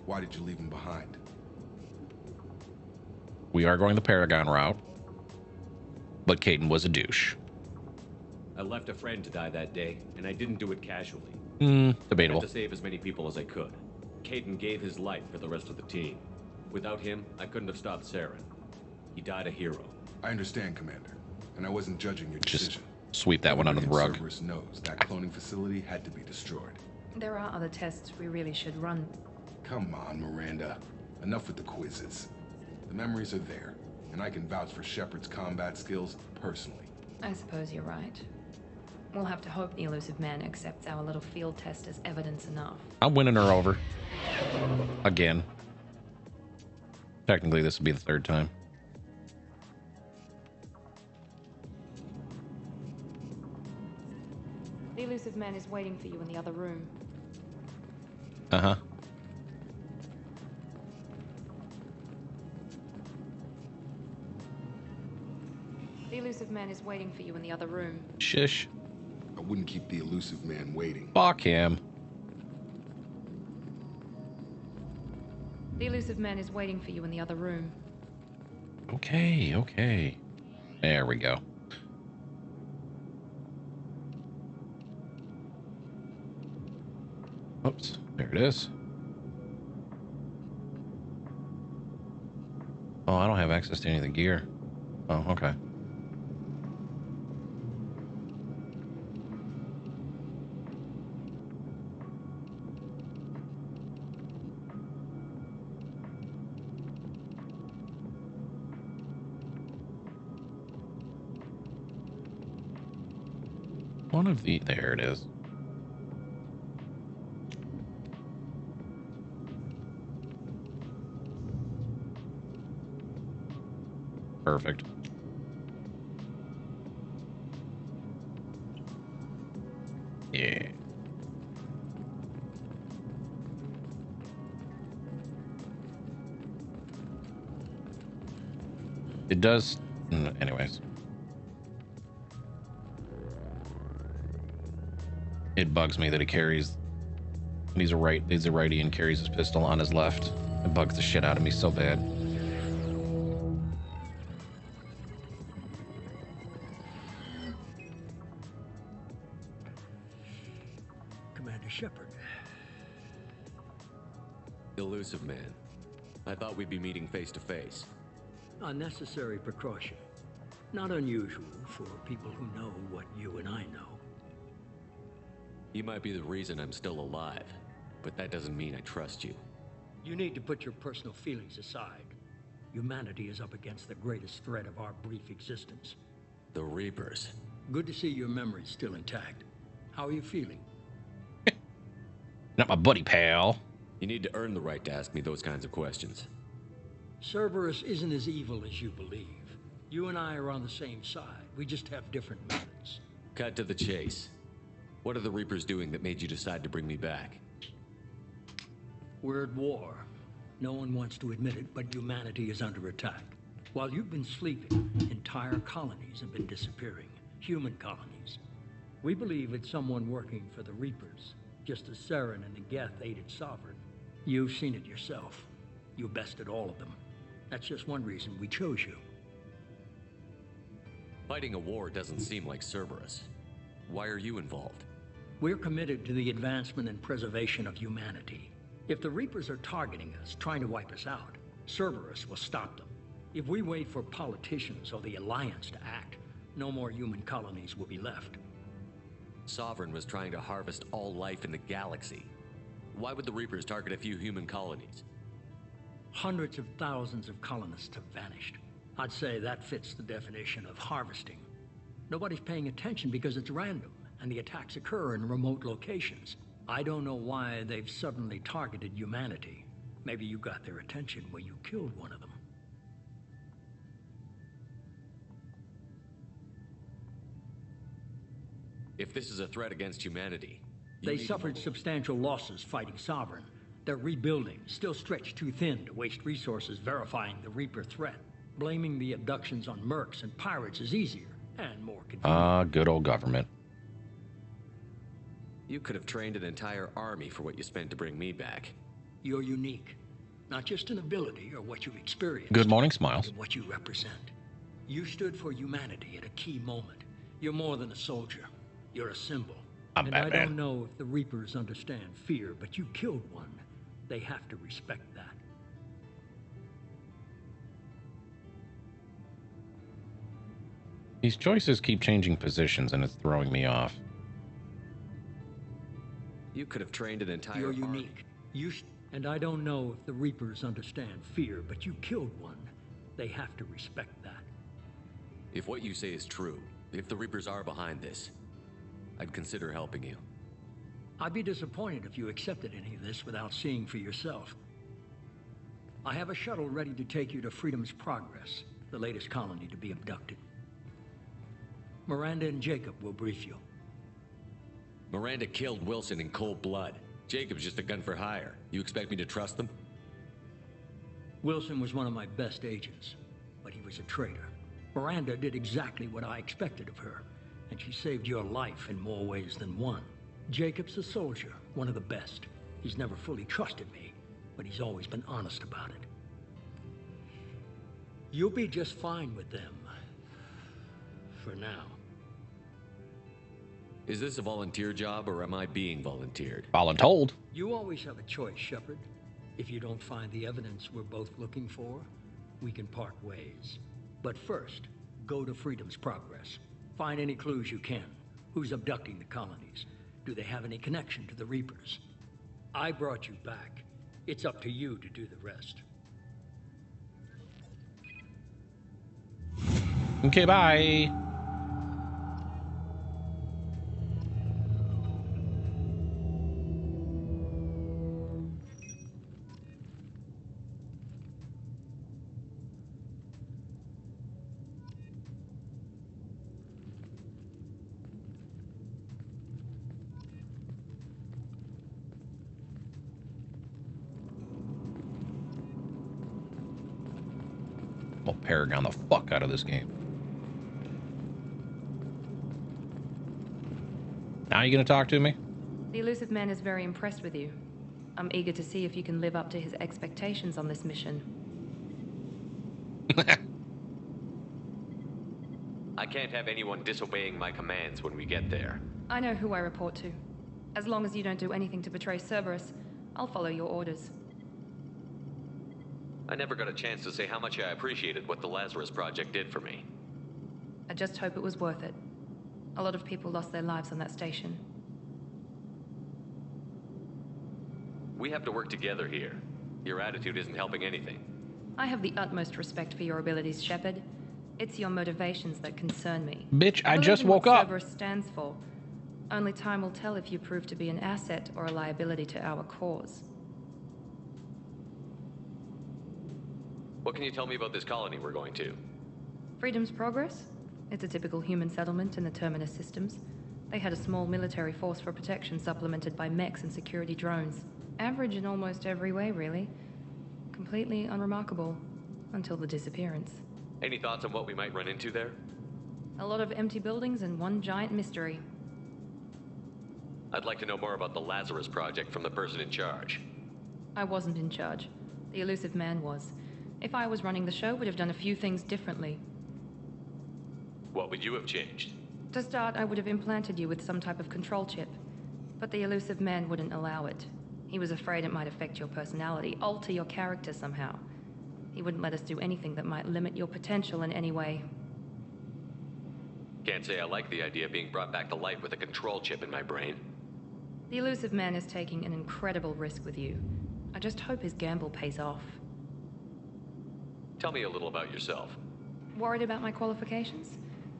Why did you leave him behind? We are going the Paragon route. But Caden was a douche. I left a friend to die that day, and I didn't do it casually. Debatable. I had to save as many people as I could. Caden gave his life for the rest of the team. Without him, I couldn't have stopped Saren. He died a hero. I understand, Commander. And I wasn't judging your decision. Just sweep that one under the rug. Cerberus knows that cloning facility had to be destroyed. There are other tests we really should run. Come on, Miranda. Enough with the quizzes. The memories are there, and I can vouch for Shepard's combat skills personally. I suppose you're right. We'll have to hope the elusive man accepts our little field test as evidence enough. I'm winning her over. Again. Technically, this will be the 3rd time. The elusive man is waiting for you in the other room. Uh-huh. The elusive man is waiting for you in the other room. Shush. I wouldn't keep the elusive man waiting. Fuck him. The elusive man is waiting for you in the other room. Okay, okay. There we go. Oops, there it is. Oh, I don't have access to any of the gear. Oh, okay. one of the... There it is. Perfect. Yeah. It does... Anyways. It bugs me that he carries... He's a righty and carries his pistol on his left. It bugs the shit out of me so bad. Commander Shepard. Elusive man. I thought we'd be meeting face to face. Unnecessary precaution. Not unusual for people who know what you and I know. You might be the reason I'm still alive, but that doesn't mean I trust you. You need to put your personal feelings aside. Humanity is up against the greatest threat of our brief existence. The Reapers. Good to see your memory's still intact. How are you feeling? Not my buddy, pal. You need to earn the right to ask me those kinds of questions. Cerberus isn't as evil as you believe. You and I are on the same side. We just have different methods. Cut to the chase. What are the Reapers doing that made you decide to bring me back? We're at war. No one wants to admit it, but humanity is under attack. While you've been sleeping, entire colonies have been disappearing. Human colonies. We believe it's someone working for the Reapers, just as Saren and the Geth aided Sovereign. You've seen it yourself. You bested all of them. That's just one reason we chose you. Fighting a war doesn't seem like Cerberus. Why are you involved? We're committed to the advancement and preservation of humanity. If the Reapers are targeting us, trying to wipe us out, Cerberus will stop them. If we wait for politicians or the Alliance to act, no more human colonies will be left. Sovereign was trying to harvest all life in the galaxy. Why would the Reapers target a few human colonies? Hundreds of thousands of colonists have vanished. I'd say that fits the definition of harvesting. Nobody's paying attention because it's random, and the attacks occur in remote locations. I don't know why they've suddenly targeted humanity. Maybe you got their attention when you killed one of them. If this is a threat against humanity... They suffered substantial losses fighting Sovereign. They're rebuilding, still stretched too thin to waste resources verifying the Reaper threat. Blaming the abductions on mercs and pirates is easier and more convenient. Good old government. You could have trained an entire army for what you spent to bring me back. You're unique. Not just in ability or what you've experienced. Good morning, Smiles. But what you represent. You stood for humanity at a key moment. You're more than a soldier. You're a symbol. I'm Batman. I don't know if the Reapers understand fear, but you killed one. They have to respect that. These choices keep changing positions, and it's throwing me off. You could have trained an entire You're unique. And I don't know if the Reapers understand fear, but you killed one. They have to respect that. If what you say is true, if the Reapers are behind this, I'd consider helping you. I'd be disappointed if you accepted any of this without seeing for yourself. I have a shuttle ready to take you to Freedom's Progress, the latest colony to be abducted. Miranda and Jacob will brief you. Miranda killed Wilson in cold blood. Jacob's just a gun for hire. You expect me to trust them? Wilson was one of my best agents, but he was a traitor. Miranda did exactly what I expected of her, and she saved your life in more ways than one. Jacob's a soldier, one of the best. He's never fully trusted me, but he's always been honest about it. You'll be just fine with them. For now. Is this a volunteer job, or am I being volunteered? Voluntold. You always have a choice, Shepard. If you don't find the evidence we're both looking for, we can part ways. But first, go to Freedom's Progress. Find any clues you can. Who's abducting the colonies? Do they have any connection to the Reapers? I brought you back. It's up to you to do the rest. Okay, bye. Paragon the fuck out of this game. Now you gonna talk to me? The Elusive Man is very impressed with you. I'm eager to see if you can live up to his expectations on this mission. I can't have anyone disobeying my commands when we get there. I know who I report to. As long as you don't do anything to betray Cerberus, I'll follow your orders. I never got a chance to say how much I appreciated what the Lazarus Project did for me. I just hope it was worth it. A lot of people lost their lives on that station. We have to work together here. Your attitude isn't helping anything. I have the utmost respect for your abilities, Shepard. It's your motivations that concern me. Bitch, I just believe in woke what up. Cerberus stands for. Only time will tell if you prove to be an asset or a liability to our cause. What can you tell me about this colony we're going to? Freedom's Progress? It's a typical human settlement in the Terminus systems. They had a small military force for protection supplemented by mechs and security drones. Average in almost every way, really. Completely unremarkable. Until the disappearance. Any thoughts on what we might run into there? A lot of empty buildings and one giant mystery. I'd like to know more about the Lazarus Project from the person in charge. I wasn't in charge. The Elusive Man was. If I was running the show, would have done a few things differently. What would you have changed? To start, I would have implanted you with some type of control chip. But the Elusive Man wouldn't allow it. He was afraid it might affect your personality, alter your character somehow. He wouldn't let us do anything that might limit your potential in any way. Can't say I like the idea of being brought back to life with a control chip in my brain. The Elusive Man is taking an incredible risk with you. I just hope his gamble pays off. Tell me a little about yourself. Worried about my qualifications?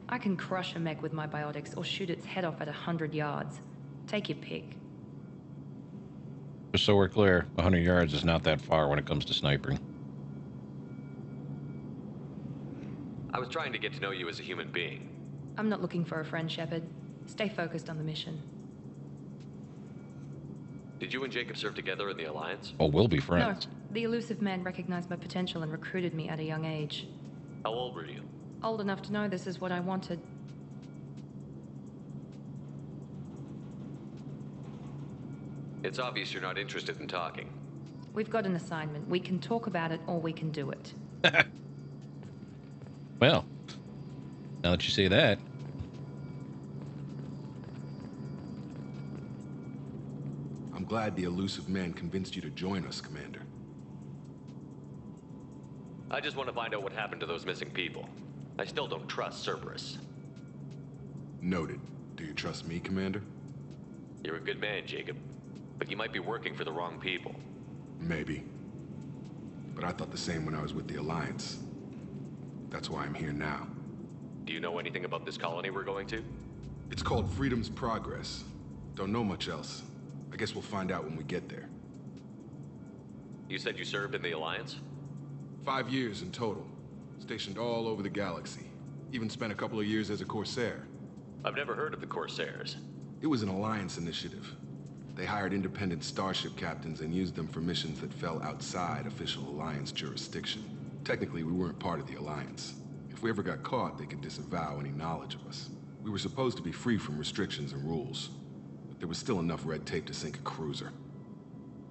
I can crush a mech with my biotics or shoot its head off at 100 yards. Take your pick. Just so we're clear, 100 yards is not that far when it comes to sniping. I was trying to get to know you as a human being. I'm not looking for a friend, Shepard. Stay focused on the mission. Did you and Jacob serve together in the Alliance? Oh, we'll be friends. No, the Elusive Man recognized my potential and recruited me at a young age. How old were you? Old enough to know this is what I wanted. It's obvious you're not interested in talking. We've got an assignment. We can talk about it or we can do it. Well, now that you say that. I'm glad the Elusive Man convinced you to join us, Commander. I just want to find out what happened to those missing people. I still don't trust Cerberus. Noted. Do you trust me, Commander? You're a good man, Jacob. But you might be working for the wrong people. Maybe. But I thought the same when I was with the Alliance. That's why I'm here now. Do you know anything about this colony we're going to? It's called Freedom's Progress. Don't know much else. I guess we'll find out when we get there. You said you served in the Alliance? 5 years in total. Stationed all over the galaxy. Even spent a couple of years as a Corsair. I've never heard of the Corsairs. It was an Alliance initiative. They hired independent starship captains and used them for missions that fell outside official Alliance jurisdiction. Technically, we weren't part of the Alliance. If we ever got caught, they could disavow any knowledge of us. We were supposed to be free from restrictions and rules. But there was still enough red tape to sink a cruiser.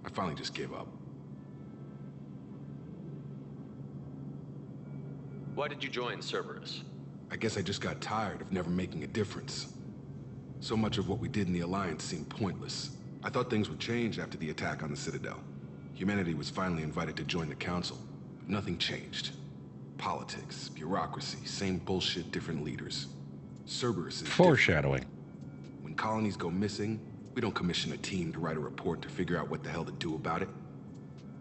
I finally just gave up. Why did you join Cerberus? I guess I just got tired of never making a difference. So much of what we did in the Alliance seemed pointless. I thought things would change after the attack on the Citadel. Humanity was finally invited to join the Council, but nothing changed. Politics, bureaucracy, same bullshit, different leaders. Cerberus is foreshadowing. Different. When colonies go missing, we don't commission a team to write a report to figure out what the hell to do about it.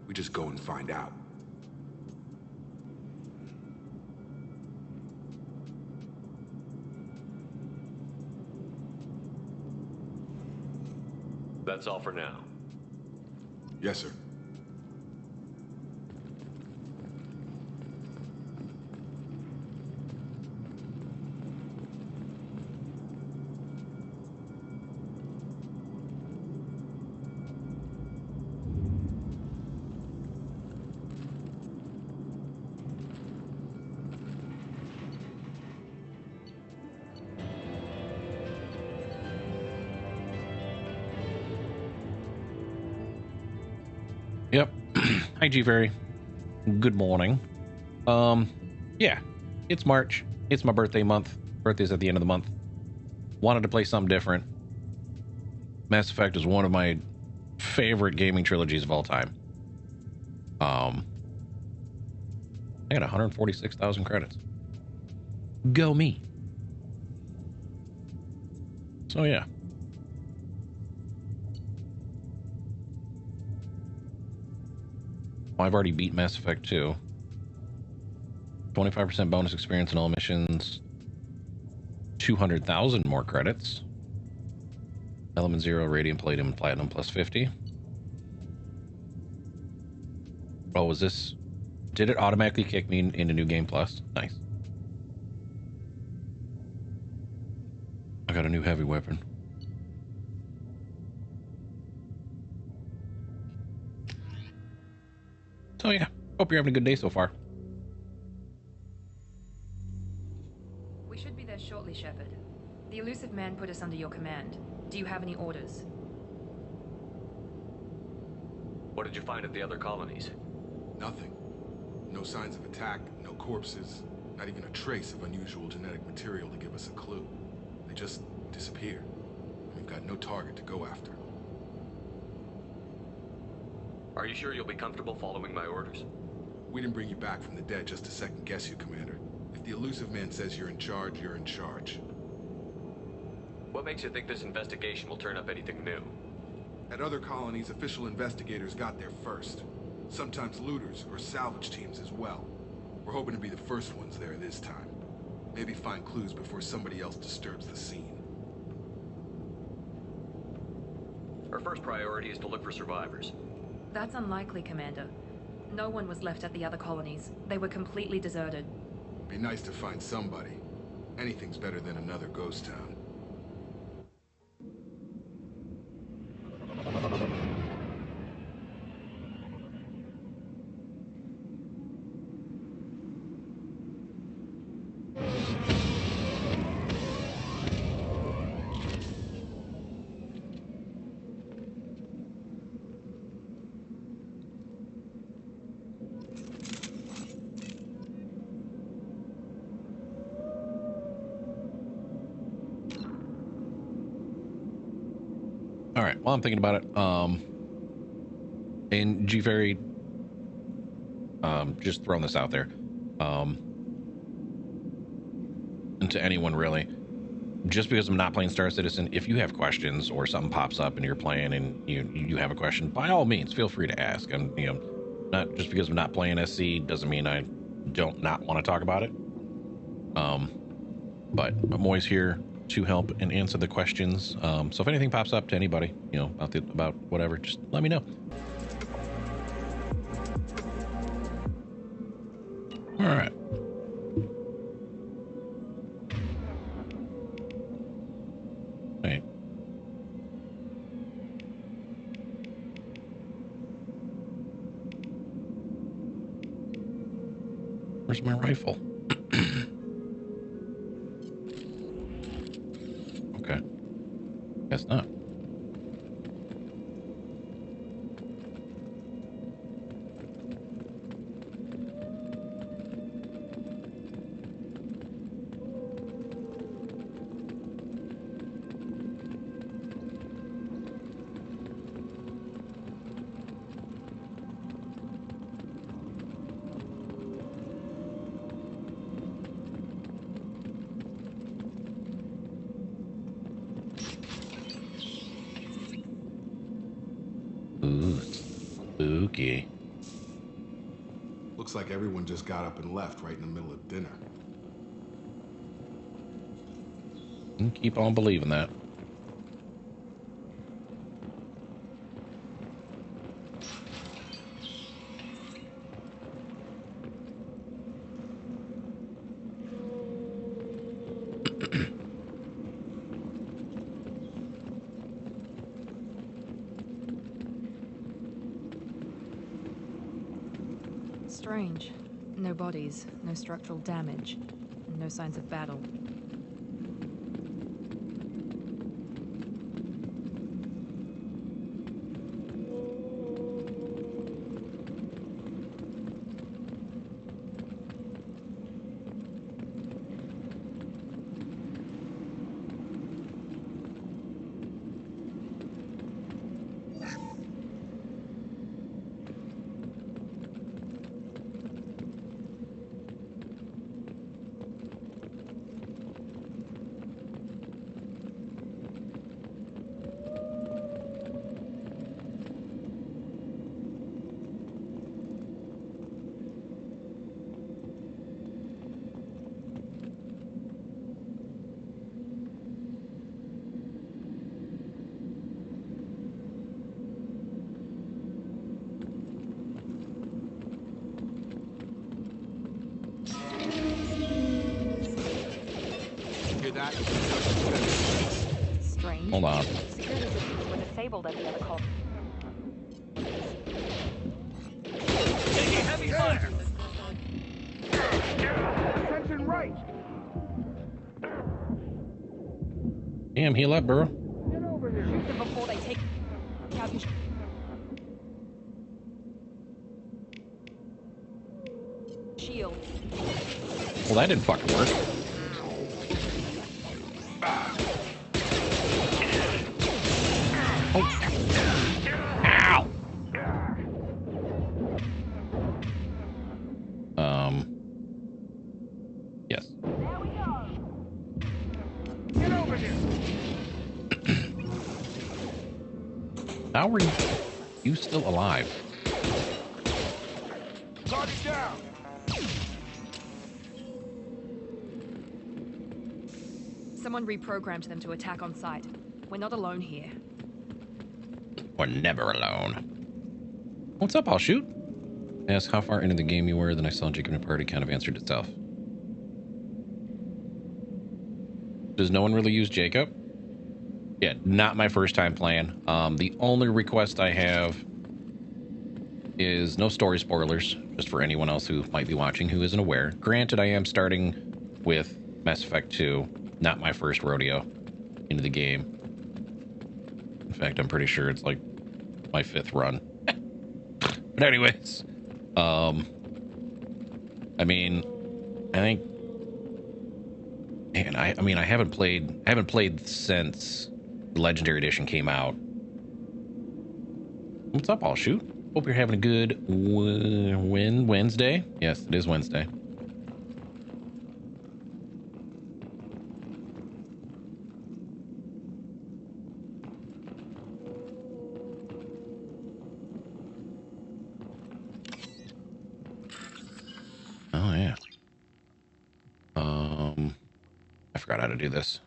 We just go and find out. That's all for now. Yes, sir. Yep. Hi, G-Ferry. Good morning. Yeah, it's March. It's my birthday month. Birthday's at the end of the month. Wanted to play something different. Mass Effect is one of my favorite gaming trilogies of all time. I got 146,000 credits. Go me. So yeah. Well, I've already beat Mass Effect 2. 25% bonus experience in all missions. 200,000 more credits. Element 0, Radiant, Palladium, and Platinum plus 50. Oh, was this... Did it automatically kick me into New Game Plus? Nice. I got a new heavy weapon. So yeah, hope you're having a good day so far. We should be there shortly, Shepard. The Illusive Man put us under your command. Do you have any orders? What did you find at the other colonies? Nothing. No signs of attack, no corpses, not even a trace of unusual genetic material to give us a clue. They just disappeared. We've got no target to go after. Are you sure you'll be comfortable following my orders? We didn't bring you back from the dead just to second guess you, Commander. If the Illusive Man says you're in charge, you're in charge. What makes you think this investigation will turn up anything new? At other colonies, official investigators got there first. Sometimes looters or salvage teams as well. We're hoping to be the first ones there this time. Maybe find clues before somebody else disturbs the scene. Our first priority is to look for survivors. That's unlikely, Commander. No one was left at the other colonies. They were completely deserted. Be nice to find somebody. Anything's better than another ghost town. All right, while I'm thinking about it, and G-Ferry, just throwing this out there, and to anyone really, just because I'm not playing Star Citizen, if you have questions or something pops up and you're playing and you have a question, by all means, feel free to ask. And not just because I'm not playing SC doesn't mean I don't not want to talk about it. But I'm always here to help and answer the questions. So if anything pops up to anybody, about whatever, just let me know. All right. Wait. Where's my rifle? Okay. Guess not. Ooh, spooky. Looks like everyone just got up and left right in the middle of dinner. Keep on believing that. Strange. No bodies, no structural damage, and no signs of battle. Hold on. Security systems were disabled at the other call. Taking heavy fire. Attention right. Damn, heal up, bro. Get over here. Shoot them before they take out his shield. Well, that didn't fucking work. Oh. Ow. Yes. There we go. Get over here. How are you still alive? Target down. Someone reprogrammed them to attack on sight. We're not alone here. We're never alone. What's up? I'll shoot. Ask how far into the game you were, then I saw Jacob and the party kind of answered itself. Does no one really use Jacob? Yeah, not my first time playing. The only request I have is no story spoilers, just for anyone else who might be watching who isn't aware. Granted, I am starting with Mass Effect 2, not my first rodeo into the game. In fact, I'm pretty sure it's like my 5th run. But anyways, I mean, I think, man, I mean, I haven't played since the Legendary Edition came out. What's up? I'll shoot. Hope you're having a good Wednesday. Yes, it is Wednesday. Oh yeah. I forgot how to do this.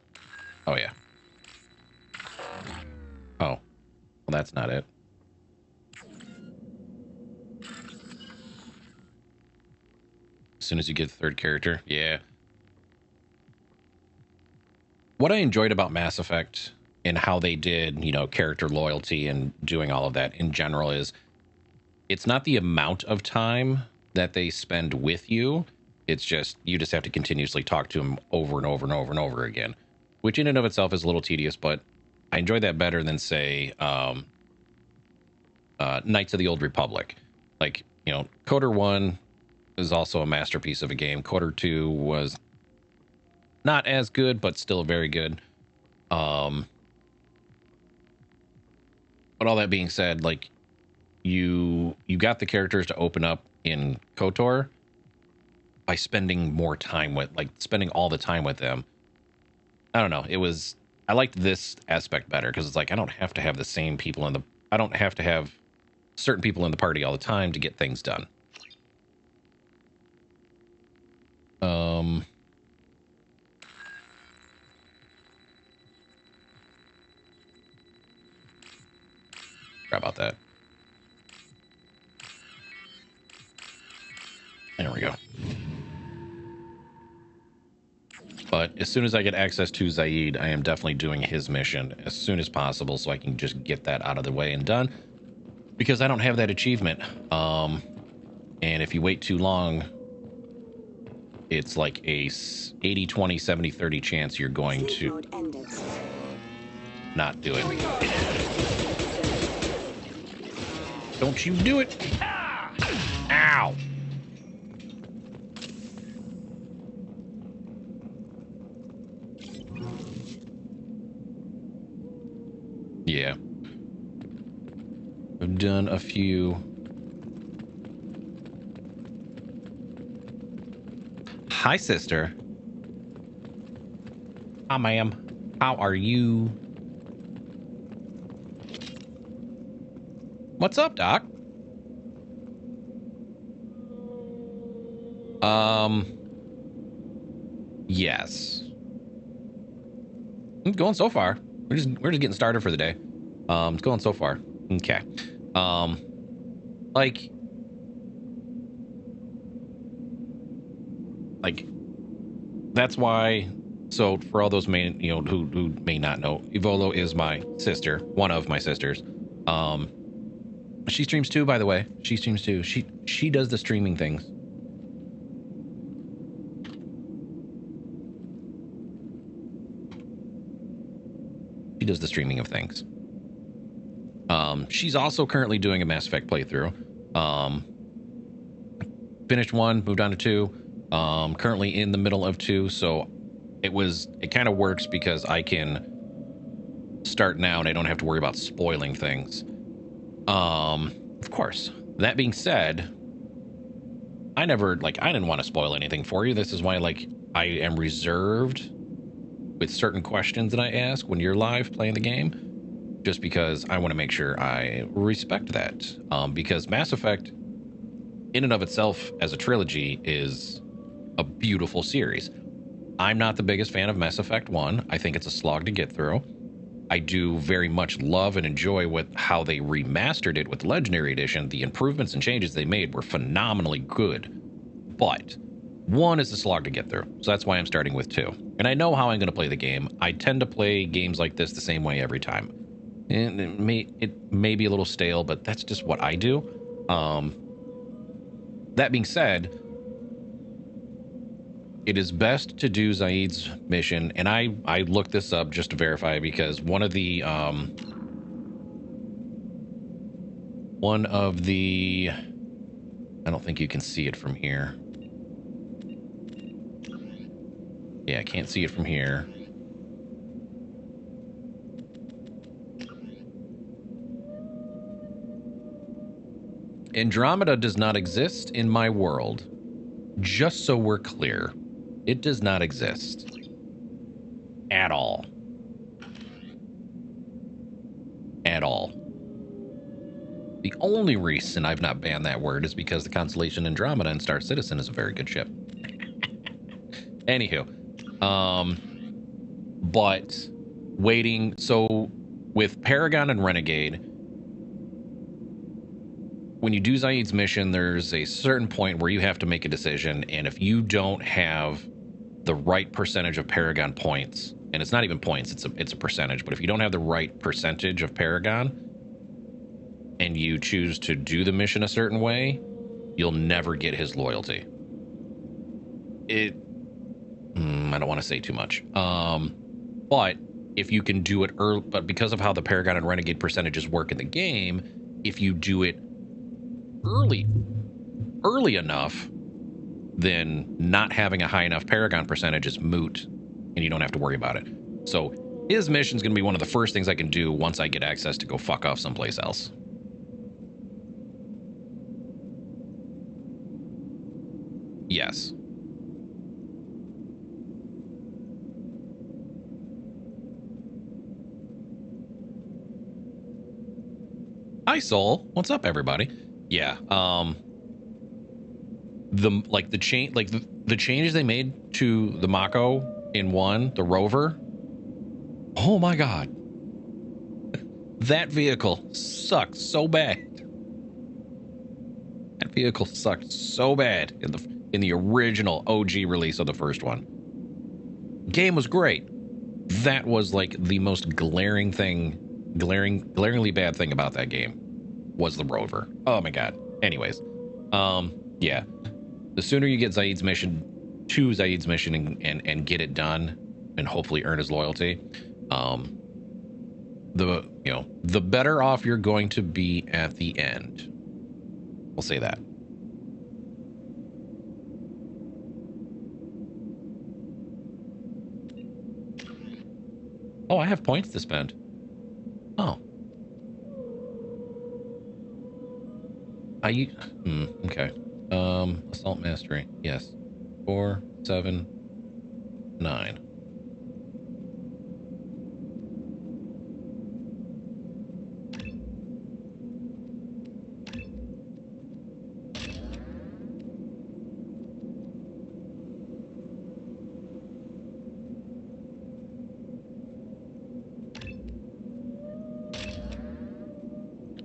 Oh yeah. Oh, well, that's not it. As soon as you get the third character, yeah. What I enjoyed about Mass Effect and how they did, you know, character loyalty and doing all of that in general is it's not the amount of time that they spend with you. It's just, you just have to continuously talk to them over and over and over and over again, which in and of itself is a little tedious, but I enjoy that better than, say, Knights of the Old Republic. Like, you know, KOTOR 1 is also a masterpiece of a game. KOTOR 2 was not as good, but still very good. But all that being said, like, you got the characters to open up in KOTOR by spending more time with, like, spending all the time with them. I don't know. I liked this aspect better because it's like, I don't have to have the same people I don't have to have certain people in the party all the time to get things done. Sorry about that. There we go. But as soon as I get access to Zaid, I am definitely doing his mission as soon as possible so I can just get that out of the way and done. Because I don't have that achievement. And if you wait too long, it's like a 80, 20, 70, 30 chance you're going to not do it. Don't you do it! Ow! Yeah. I've done a few. Hi, sister. Hi, ma'am. How are you? What's up, Doc? Yes. It's going so far. We're just getting started for the day. It's going so far. Okay. Like that's why So for all those who may not know, Evolo is my sister, one of my sisters. She streams too, by the way. She streams too. She does the streaming things. She does the streaming of things. She's also currently doing a Mass Effect playthrough. Finished 1, moved on to 2. Currently in the middle of 2, so it kind of works because I can start now and I don't have to worry about spoiling things. Of course. That being said, I didn't want to spoil anything for you. This is why I am reserved with certain questions that I ask when you're live playing the game, just because I want to make sure I respect that. Because Mass Effect in and of itself as a trilogy is a beautiful series. I'm not the biggest fan of Mass Effect 1. I think it's a slog to get through. I do very much love and enjoy how they remastered it with Legendary Edition. The improvements and changes they made were phenomenally good. But 1 is a slog to get through. So that's why I'm starting with 2. And I know how I'm going to play the game. I tend to play games like this the same way every time. And it may be a little stale, but that's just what I do. That being said, it is best to do Zaid's mission, and I looked this up just to verify, because one of the I don't think you can see it from here. Yeah, I can't see it from here. Andromeda does not exist in my world. Just so we're clear, it does not exist at all. At all. The only reason I've not banned that word is because the constellation Andromeda in Star Citizen is a very good ship. Anywho, but waiting. So with Paragon and Renegade, when you do Zaid's mission, there's a certain point where you have to make a decision, and if you don't have the right percentage of Paragon points, and it's not even points, it's a percentage, but if you don't have the right percentage of Paragon and you choose to do the mission a certain way, you'll never get his loyalty. I don't want to say too much. But if you can do it early, but because of how the Paragon and Renegade percentages work in the game, if you do it early enough, then not having a high enough Paragon percentage is moot, and you don't have to worry about it. So his mission's going to be one of the first things I can do once I get access to go fuck off someplace else. Yes. Hi, Soul. What's up, everybody? Yeah. The changes they made to the Mako in 1, the rover. Oh my god. That vehicle sucks so bad. That vehicle sucked so bad in the original OG release of the first one. Game was great. That was like the most glaringly bad thing about that game was the rover. Oh my god. Anyways, yeah. The sooner you get Zaid's mission and get it done and hopefully earn his loyalty, the better off you're going to be at the end. We'll say that. Oh, I have points to spend. Oh. Okay. Assault Mastery. Yes. 4, 7, 9.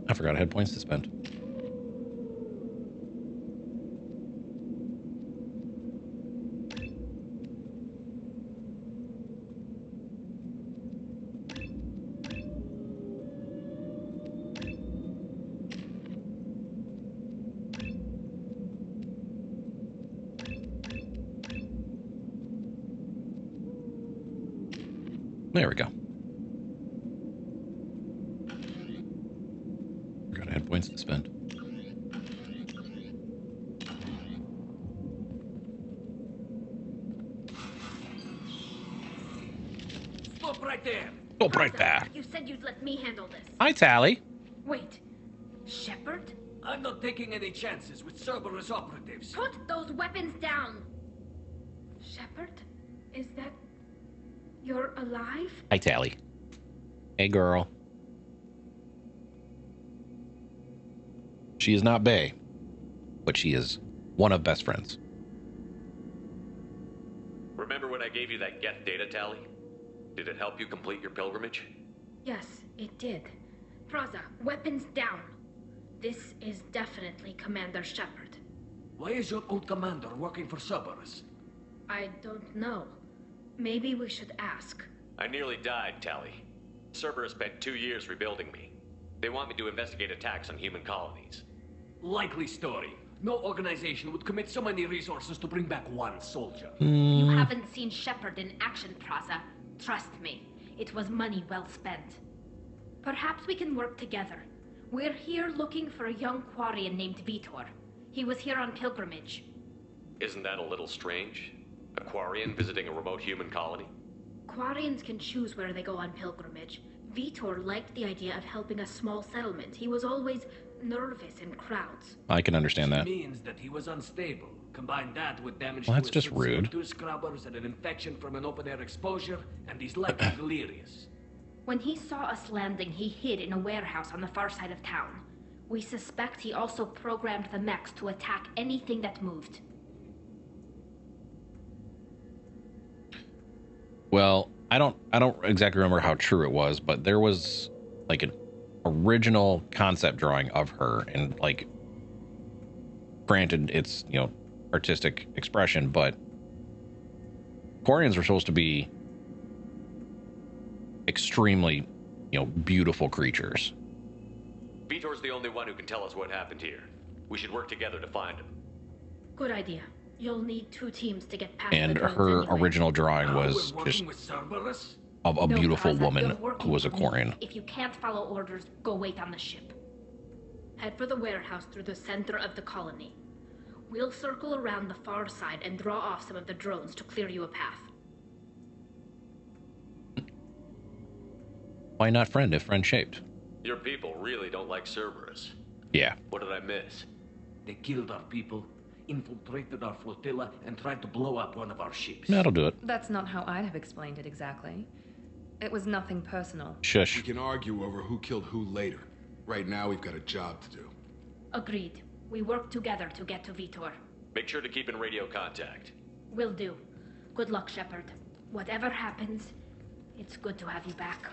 I forgot I had points to spend. There we go. Forgot I had points to spend. Stop right there. Stop right there. You said you'd let me handle this. Hi, Tally. Wait. Shepard? I'm not taking any chances with Cerberus operatives. Put those weapons down! Shepard? Is that... You're alive? Hi, Tally. Hey, girl. She is not Bae, but she is one of best friends. Remember when I gave you that Geth data tally? Did it help you complete your pilgrimage? Yes, it did. Praza, weapons down. This is definitely Commander Shepard. Why is your old commander working for Cerberus? I don't know. Maybe we should ask. I nearly died, Tally. Cerberus spent 2 years rebuilding me. They want me to investigate attacks on human colonies. Likely story. No organization would commit so many resources to bring back one soldier. You haven't seen Shepard in action, Praza. Trust me, it was money well spent. Perhaps we can work together. We're here looking for a young Quarian named Vitor. He was here on pilgrimage. Isn't that a little strange? A Quarian visiting a remote human colony? Quarians can choose where they go on pilgrimage. Vitor liked the idea of helping a small settlement. He was always nervous in crowds. I can understand that. Means that he was unstable. Combine that with damage Well, that's to his just rude. CO2 scrubbers and an infection from an open-air exposure, and he's likely delirious. When he saw us landing, he hid in a warehouse on the far side of town. We suspect he also programmed the mechs to attack anything that moved. Well, I don't exactly remember how true it was, but there was like an original concept drawing of her, and like, granted, it's, you know, artistic expression, but Quarians were supposed to be extremely, you know, beautiful creatures. Vitor's the only one who can tell us what happened here. We should work together to find him. Good idea. You'll need 2 teams to get past And the drones her anyway. original drawing was just of a No, beautiful Praza, woman you're working who was a for me. Quarian. If you can't follow orders, go wait on the ship. Head for the warehouse through the center of the colony. We'll circle around the far side and draw off some of the drones to clear you a path. Why not friend if friend shaped? Your people really don't like Cerberus. Yeah. What did I miss? They killed our people, infiltrated our flotilla, and tried to blow up one of our ships. That'll do it. That's not how I'd have explained it exactly. It was nothing personal. Shush. We can argue over who killed who later. Right now, we've got a job to do. Agreed. We work together to get to Vitor. Make sure to keep in radio contact. Will do. Good luck, Shepard. Whatever happens, it's good to have you back.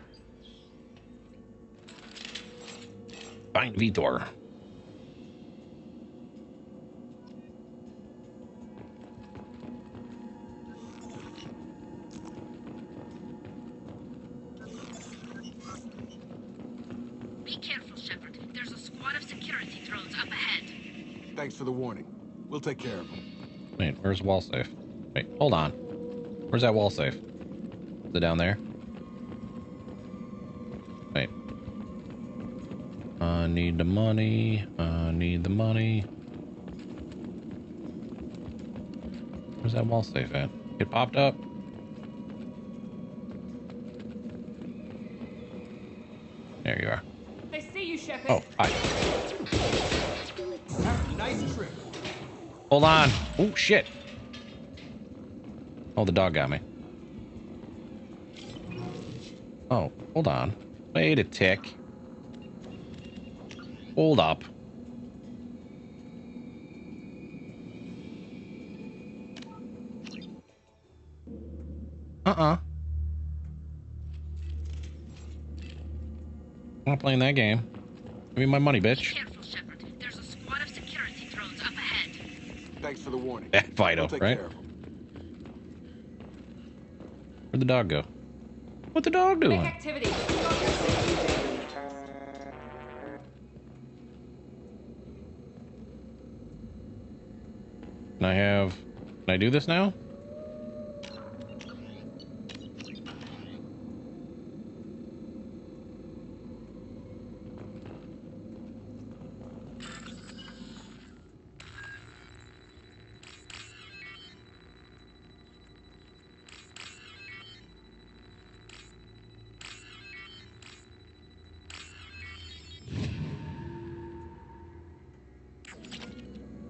Find Vitor. Be careful, Shepard. There's a squad of security drones up ahead. Thanks for the warning. We'll take care of them. Wait, where's the wall safe? Wait, hold on. Where's that wall safe? Is it down there? Wait. I need the money. I need the money. Where's that wall safe at? It popped up. There you are. I see you, Shepard. Oh, hi. Nice trip. Hold on. Oh, shit. Oh, the dog got me. Oh, hold on. Wait a tick. Hold up. I'm not playing that game. Give me my money, bitch. Careful, Shepard. There's a squad of security drones up ahead. Thanks for the warning. Yeah, Fido, We'll take right? care of 'em. Where'd the dog go? What the dog doing? Make activity. Can I do this now?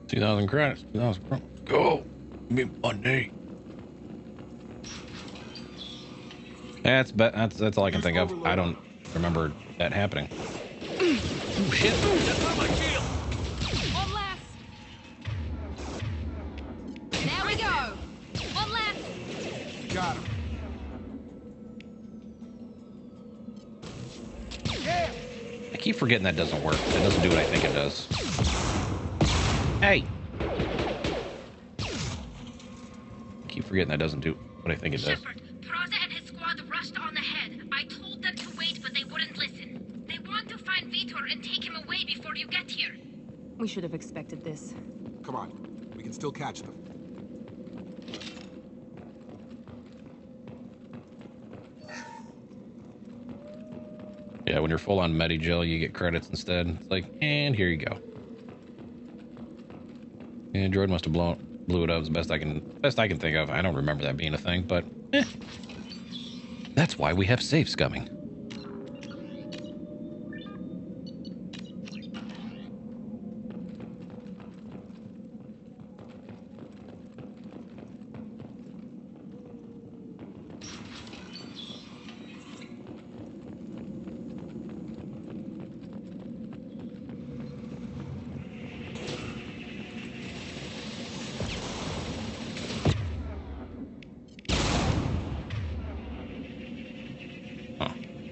2,000 credits. 2,000 credits. Go. Give me money. That's all I can think of. I don't remember that happening. Oh shit! That's not my shield. One less. There we go. One less. Got him. I keep forgetting that doesn't work. It doesn't do what I think it does. Hey! I keep forgetting that doesn't do what I think it does. Shepard, Praza and his squad rushed on ahead. I told them to wait, but they wouldn't listen. They want to find Vitor and take him away before you get here. We should have expected this. Come on. We can still catch them. Yeah, when you're full on Medigel, you get credits instead. It's like, and here you go. And Droid must have blew it up as best I can think of. I don't remember that being a thing, but that's why we have safes coming.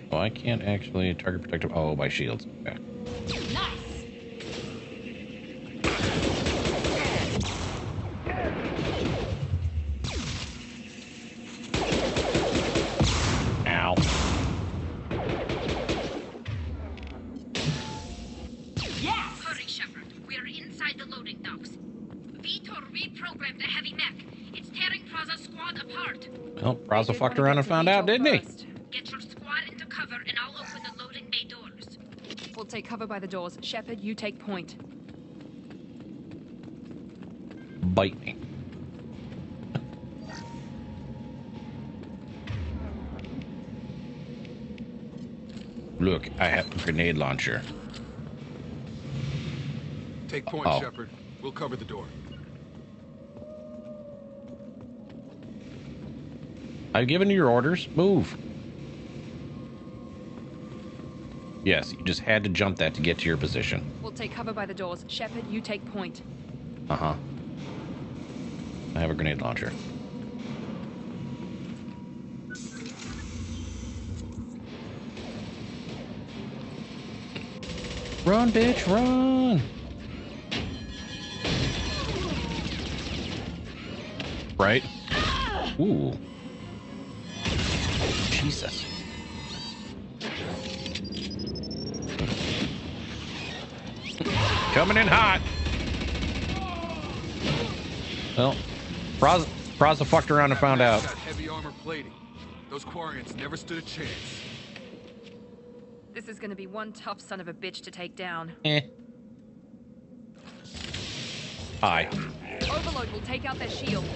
I can't actually target protective. Oh, by shields. Okay. Nice. Ow. Yes! Hurry, Shepard. We are inside the loading docks. Vitor reprogrammed the heavy mech. It's tearing Praza's squad apart. Well, Praza fucked around and found out, didn't he? Get your squad into cover and I'll open the loading bay doors. We'll take cover by the doors. Shepard, you take point. Bite me. Look, I have a grenade launcher. Take point, Shepard. We'll cover the door. I've given you your orders. Move. Yes, you just had to jump that to get to your position. We'll take cover by the doors. Shepard, you take point. Uh-huh. I have a grenade launcher. Run, bitch, run! Right? Ooh. Jesus. Coming in hot. Well, Praza fucked around and found out. Heavy armor plating. Those Quarians never stood a chance. This is gonna be one tough son of a bitch to take down. Hi. Overload will take out their shields.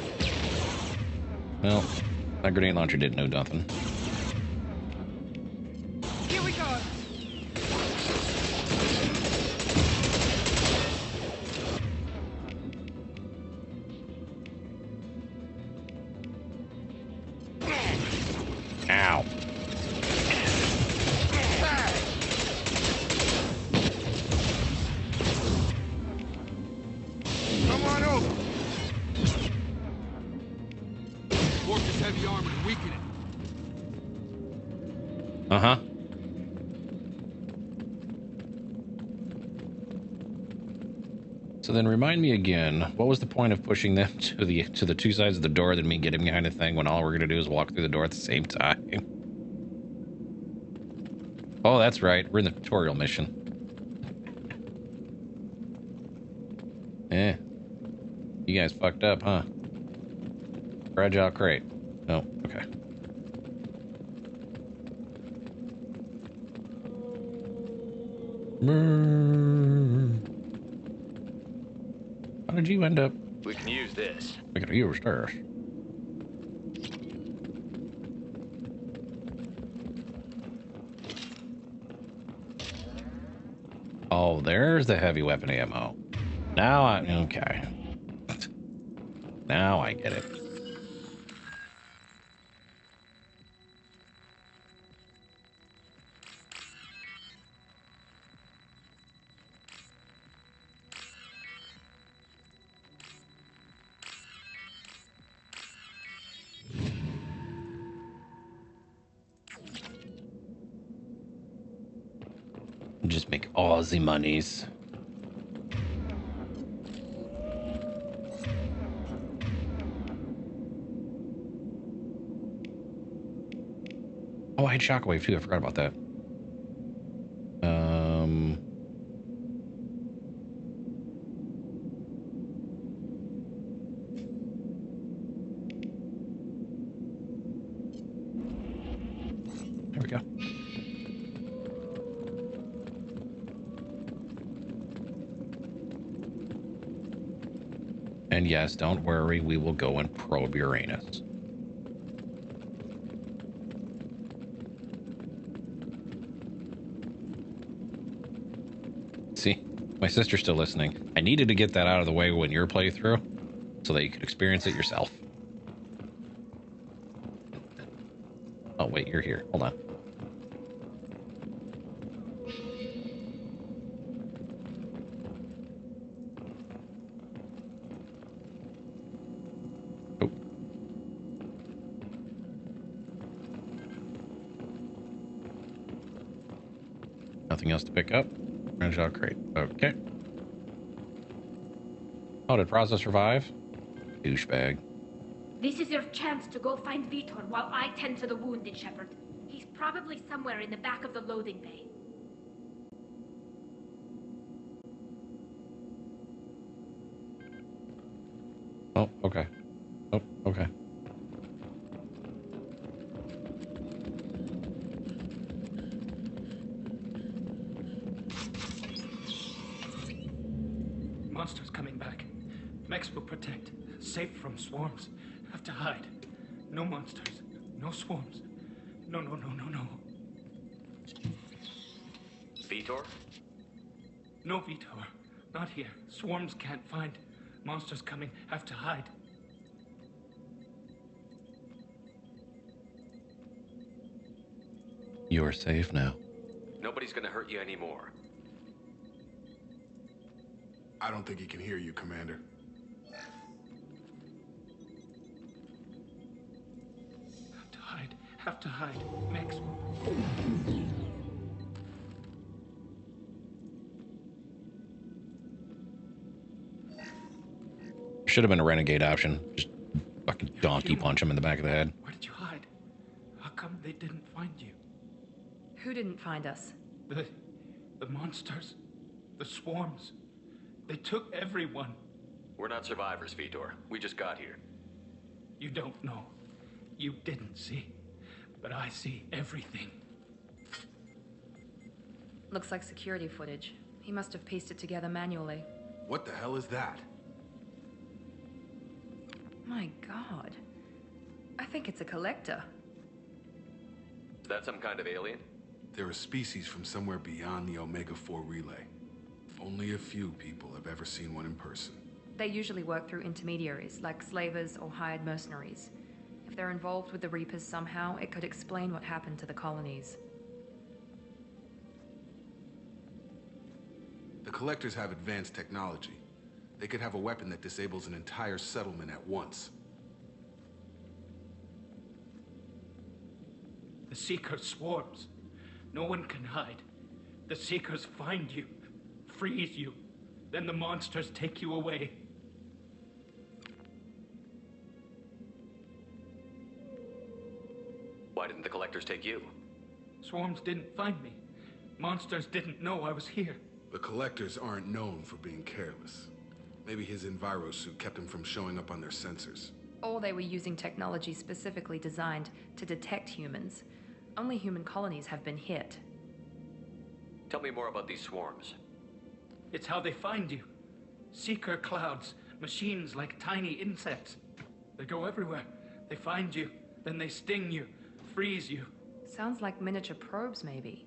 Well, that grenade launcher didn't know nothing. Here we go. Ow. Come on over. Work this heavy armor and weaken it. Uh-huh. So then remind me again, what was the point of pushing them to the two sides of the door than me getting behind the thing when all we're gonna do is walk through the door at the same time? Oh, that's right. We're in the tutorial mission. You guys fucked up, huh? Fragile crate. Oh, okay. How did you end up? We can use this. We can use this. Oh, there's the heavy weapon ammo. Now okay. Now I get it. Just make all the monies. Oh, I had Shockwave too. I forgot about that. There we go. And yes, don't worry, we will go and probe Uranus. See, my sister's still listening. I needed to get that out of the way when your playthrough, so that you could experience it yourself. Oh, wait, you're here. Hold on. Nothing else to pick up? Shot crate. Okay. Oh, did Praza survive? Douchebag. This is your chance to go find Vitor while I tend to the wounded, Shepard. He's probably somewhere in the back of the loading bay. Oh, okay. Oh, okay. Monsters coming back. Mechs will protect. Safe from swarms. Have to hide. No monsters. No swarms. No. Vitor? No Vitor. Not here. Swarms can't find. Monsters coming. Have to hide. You are safe now. Nobody's gonna hurt you anymore. I don't think he can hear you, Commander. Have to hide. Mechs. Should have been a renegade option. Just fucking donkey punch him in the back of the head. Where did you hide? How come they didn't find you? Who didn't find us? The monsters. The swarms. They took everyone. We're not survivors, Vitor. We just got here. You don't know. You didn't see. But I see everything. Looks like security footage. He must have pieced it together manually. What the hell is that? My God. I think it's a collector. Is that some kind of alien? They're a species from somewhere beyond the Omega-4 relay. Only a few people have ever seen one in person. They usually work through intermediaries, like slavers or hired mercenaries. If they're involved with the Reapers somehow, it could explain what happened to the colonies. The Collectors have advanced technology. They could have a weapon that disables an entire settlement at once. The Seeker swarms. No one can hide. The Seekers find you, freeze you. Then the monsters take you away. Why didn't the Collectors take you? Swarms didn't find me. Monsters didn't know I was here. The Collectors aren't known for being careless. Maybe his envirosuit kept him from showing up on their sensors. Or they were using technology specifically designed to detect humans. Only human colonies have been hit. Tell me more about these swarms. It's how they find you. Seeker clouds, machines like tiny insects. They go everywhere. They find you, then they sting you, freeze you. Sounds like miniature probes, maybe.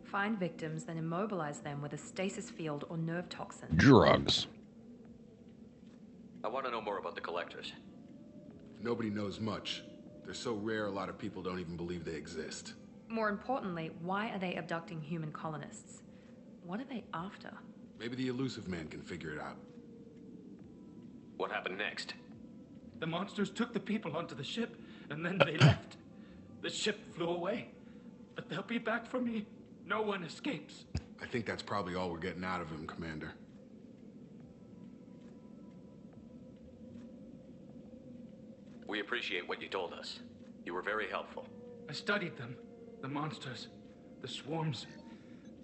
Find victims, then immobilize them with a stasis field or nerve toxin. Drugs. I want to know more about the Collectors. Nobody knows much. They're so rare, a lot of people don't even believe they exist. More importantly, why are they abducting human colonists? What are they after? Maybe the Elusive Man can figure it out. What happened next? The monsters took the people onto the ship, and then they left. The ship flew away. But they'll be back for me. No one escapes. I think that's probably all we're getting out of him, Commander. We appreciate what you told us. You were very helpful. I studied them. The monsters. The swarms.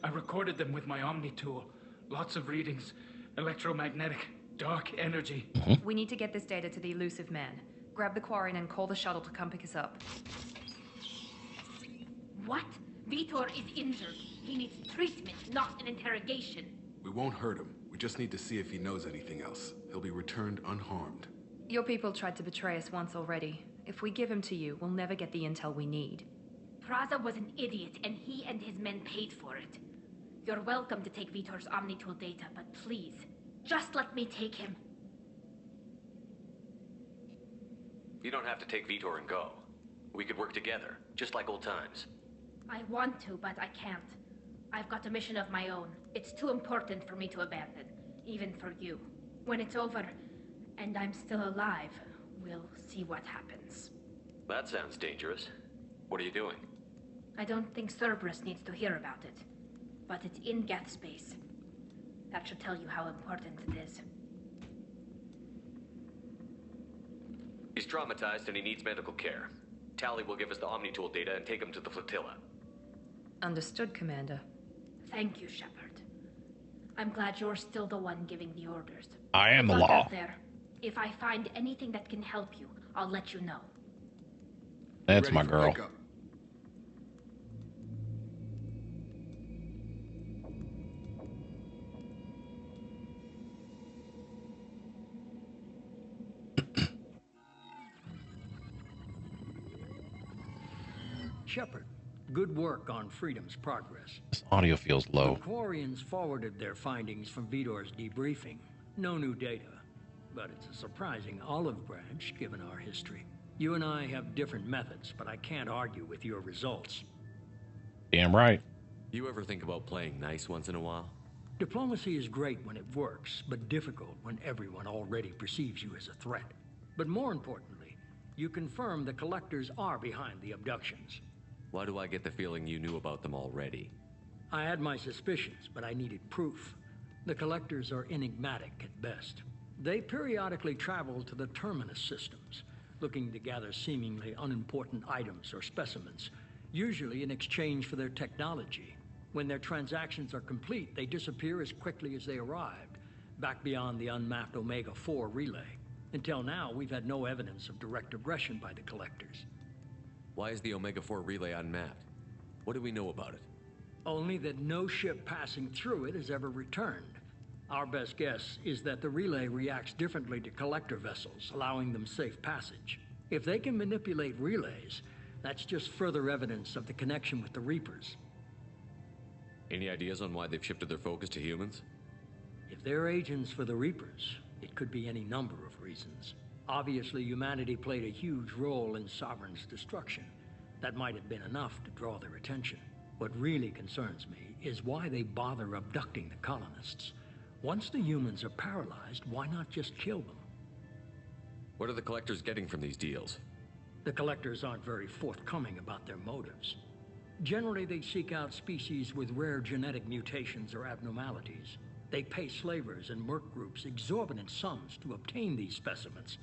I recorded them with my Omni tool. Lots of readings. Electromagnetic. Dark energy. We need to get this data to the Elusive Man. Grab the Quarian and call the shuttle to come pick us up. What? Vitor is injured. He needs treatment, not an interrogation. We won't hurt him. We just need to see if he knows anything else. He'll be returned unharmed. Your people tried to betray us once already. If we give him to you, we'll never get the intel we need. Praza was an idiot, and he and his men paid for it. You're welcome to take Vitor's Omnitool data, but please, just let me take him. You don't have to take Vitor and go. We could work together, just like old times. I want to, but I can't. I've got a mission of my own. It's too important for me to abandon, even for you. When it's over, and I'm still alive, we'll see what happens. That sounds dangerous. What are you doing? I don't think Cerberus needs to hear about it, but it's in Geth space. That should tell you how important it is. He's traumatized and he needs medical care. Tali will give us the Omnitool data and take him to the flotilla. Understood, Commander. Thank you, Shepard. I'm glad you're still the one giving the orders. I am the Good luck law. out there. If I find anything that can help you, I'll let you know. That's my girl. Shepard, good work on Freedom's progress. This audio feels low. The Quarians forwarded their findings from Vitor's debriefing. No new data, but it's a surprising olive branch given our history. You and I have different methods, but I can't argue with your results. Damn right. You ever think about playing nice once in a while? Diplomacy is great when it works, but difficult when everyone already perceives you as a threat. But more importantly, you confirm the Collectors are behind the abductions. Why do I get the feeling you knew about them already? I had my suspicions, but I needed proof. The Collectors are enigmatic at best. They periodically travel to the Terminus systems, looking to gather seemingly unimportant items or specimens, usually in exchange for their technology. When their transactions are complete, they disappear as quickly as they arrived, back beyond the unmapped Omega-4 relay. Until now, we've had no evidence of direct aggression by the Collectors. Why is the Omega-4 relay unmapped? What do we know about it? Only that no ship passing through it has ever returned. Our best guess is that the relay reacts differently to Collector vessels, allowing them safe passage. If they can manipulate relays, that's just further evidence of the connection with the Reapers. Any ideas on why they've shifted their focus to humans? If they're agents for the Reapers, it could be any number of reasons. Obviously, humanity played a huge role in Sovereign's destruction. That might have been enough to draw their attention. What really concerns me is why they bother abducting the colonists. Once the humans are paralyzed, why not just kill them? What are the Collectors getting from these deals? The Collectors aren't very forthcoming about their motives. Generally, they seek out species with rare genetic mutations or abnormalities. They pay slavers and merc groups exorbitant sums to obtain these specimens,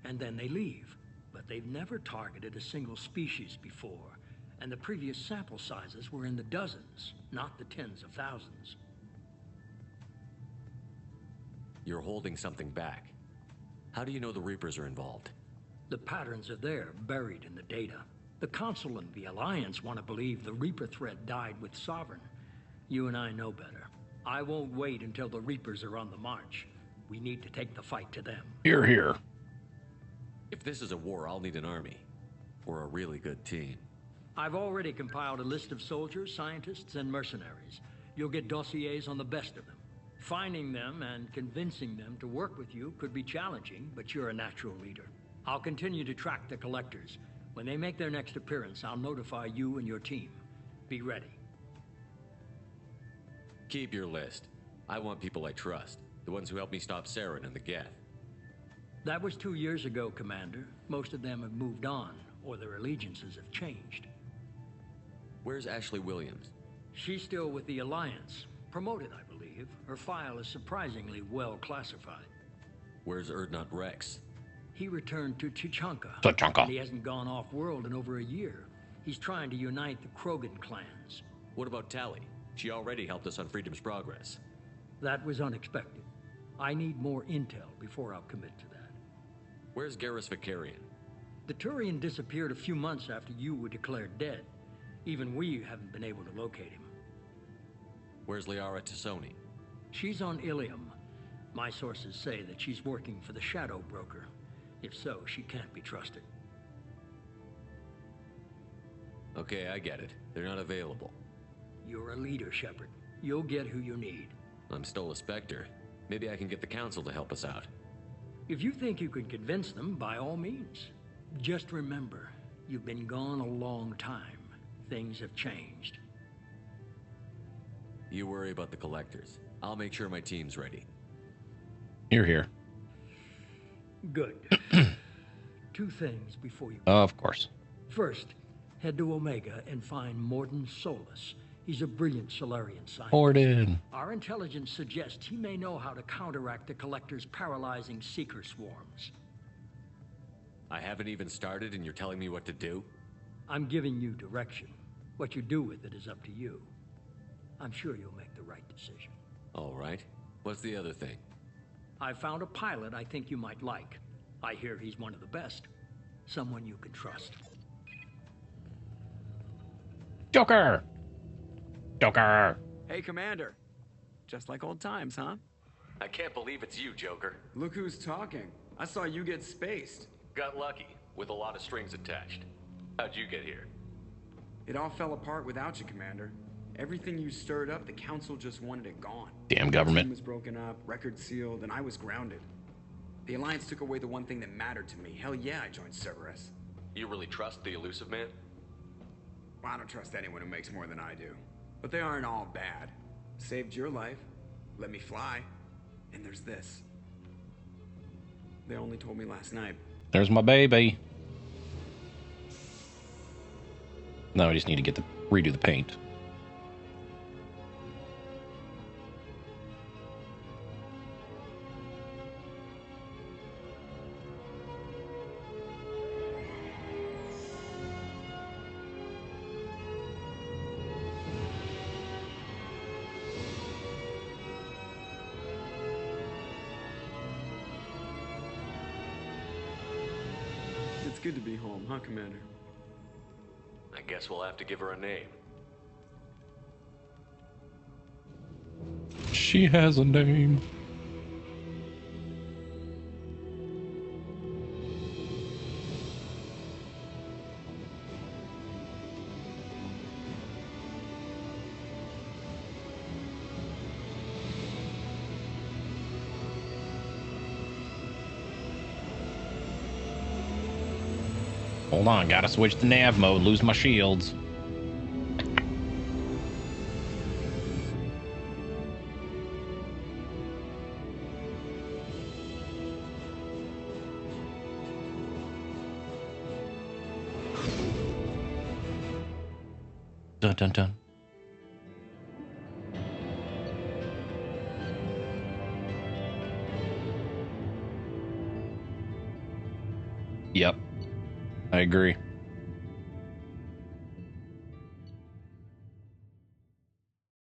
and then they leave. But they've never targeted a single species before, and the previous sample sizes were in the dozens, not the tens of thousands. You're holding something back. How do you know the Reapers are involved? The patterns are there, buried in the data. The Council and the Alliance want to believe the Reaper threat died with Sovereign. You and I know better. I won't wait until the Reapers are on the march. We need to take the fight to them. Hear, hear. If this is a war, I'll need an army. We're a really good team. I've already compiled a list of soldiers, scientists, and mercenaries. You'll get dossiers on the best of them. Finding them and convincing them to work with you could be challenging, but you're a natural leader. I'll continue to track the collectors. When they make their next appearance, I'll notify you and your team. Be ready. Keep your list. I want people I trust. The ones who helped me stop Saren and the Geth. That was 2 years ago, Commander. Most of them have moved on, or their allegiances have changed. Where's Ashley Williams? She's still with the Alliance. Promoted, I believe. Her file is surprisingly well classified. Where's Urdnot Rex? He returned to Tuchanka. Tuchanka. And he hasn't gone off-world in over a year. He's trying to unite the Krogan clans. What about Tali? She already helped us on Freedom's Progress. That was unexpected. I need more intel before I'll commit to that. Where's Garrus Vakarian? The Turian disappeared a few months after you were declared dead. Even we haven't been able to locate him. Where's Liara Tassoni? She's on Ilium. My sources say that she's working for the Shadow Broker. If so, she can't be trusted. Okay, I get it. They're not available. You're a leader, Shepard. You'll get who you need. I'm Stola Spectre. Maybe I can get the Council to help us out. If you think you can convince them, by all means. Just remember, you've been gone a long time. Things have changed. You worry about the collectors. I'll make sure my team's ready. You're here. Good. 2 things before you... Of course. First, head to Omega and find Mordin Solus. He's a brilliant Solarian scientist. Mordin. Our intelligence suggests he may know how to counteract the Collector's paralyzing Seeker swarms. I haven't even started and you're telling me what to do? I'm giving you direction. What you do with it is up to you. I'm sure you'll make the right decision. All right. What's the other thing? I found a pilot I think you might like. I hear he's one of the best. Someone you can trust. Joker! Joker! Hey, Commander. Just like old times, huh? I can't believe it's you, Joker. Look who's talking. I saw you get spaced. Got lucky, with a lot of strings attached. How'd you get here? It all fell apart without you, Commander. Everything you stirred up, the Council just wanted it gone. Damn government. The team was broken up, record sealed, and I was grounded. The Alliance took away the one thing that mattered to me. Hell yeah, I joined Cerberus. You really trust the Illusive Man? Well, I don't trust anyone who makes more than I do. But they aren't all bad. Saved your life, let me fly, and there's this. They only told me last night. There's my baby. Now I just need to redo the paint. It's good to be home, huh, Commander? I guess we'll have to give her a name. She has a name. Hold on, gotta switch to nav mode, lose my shields. Dun dun dun. Yep. I agree.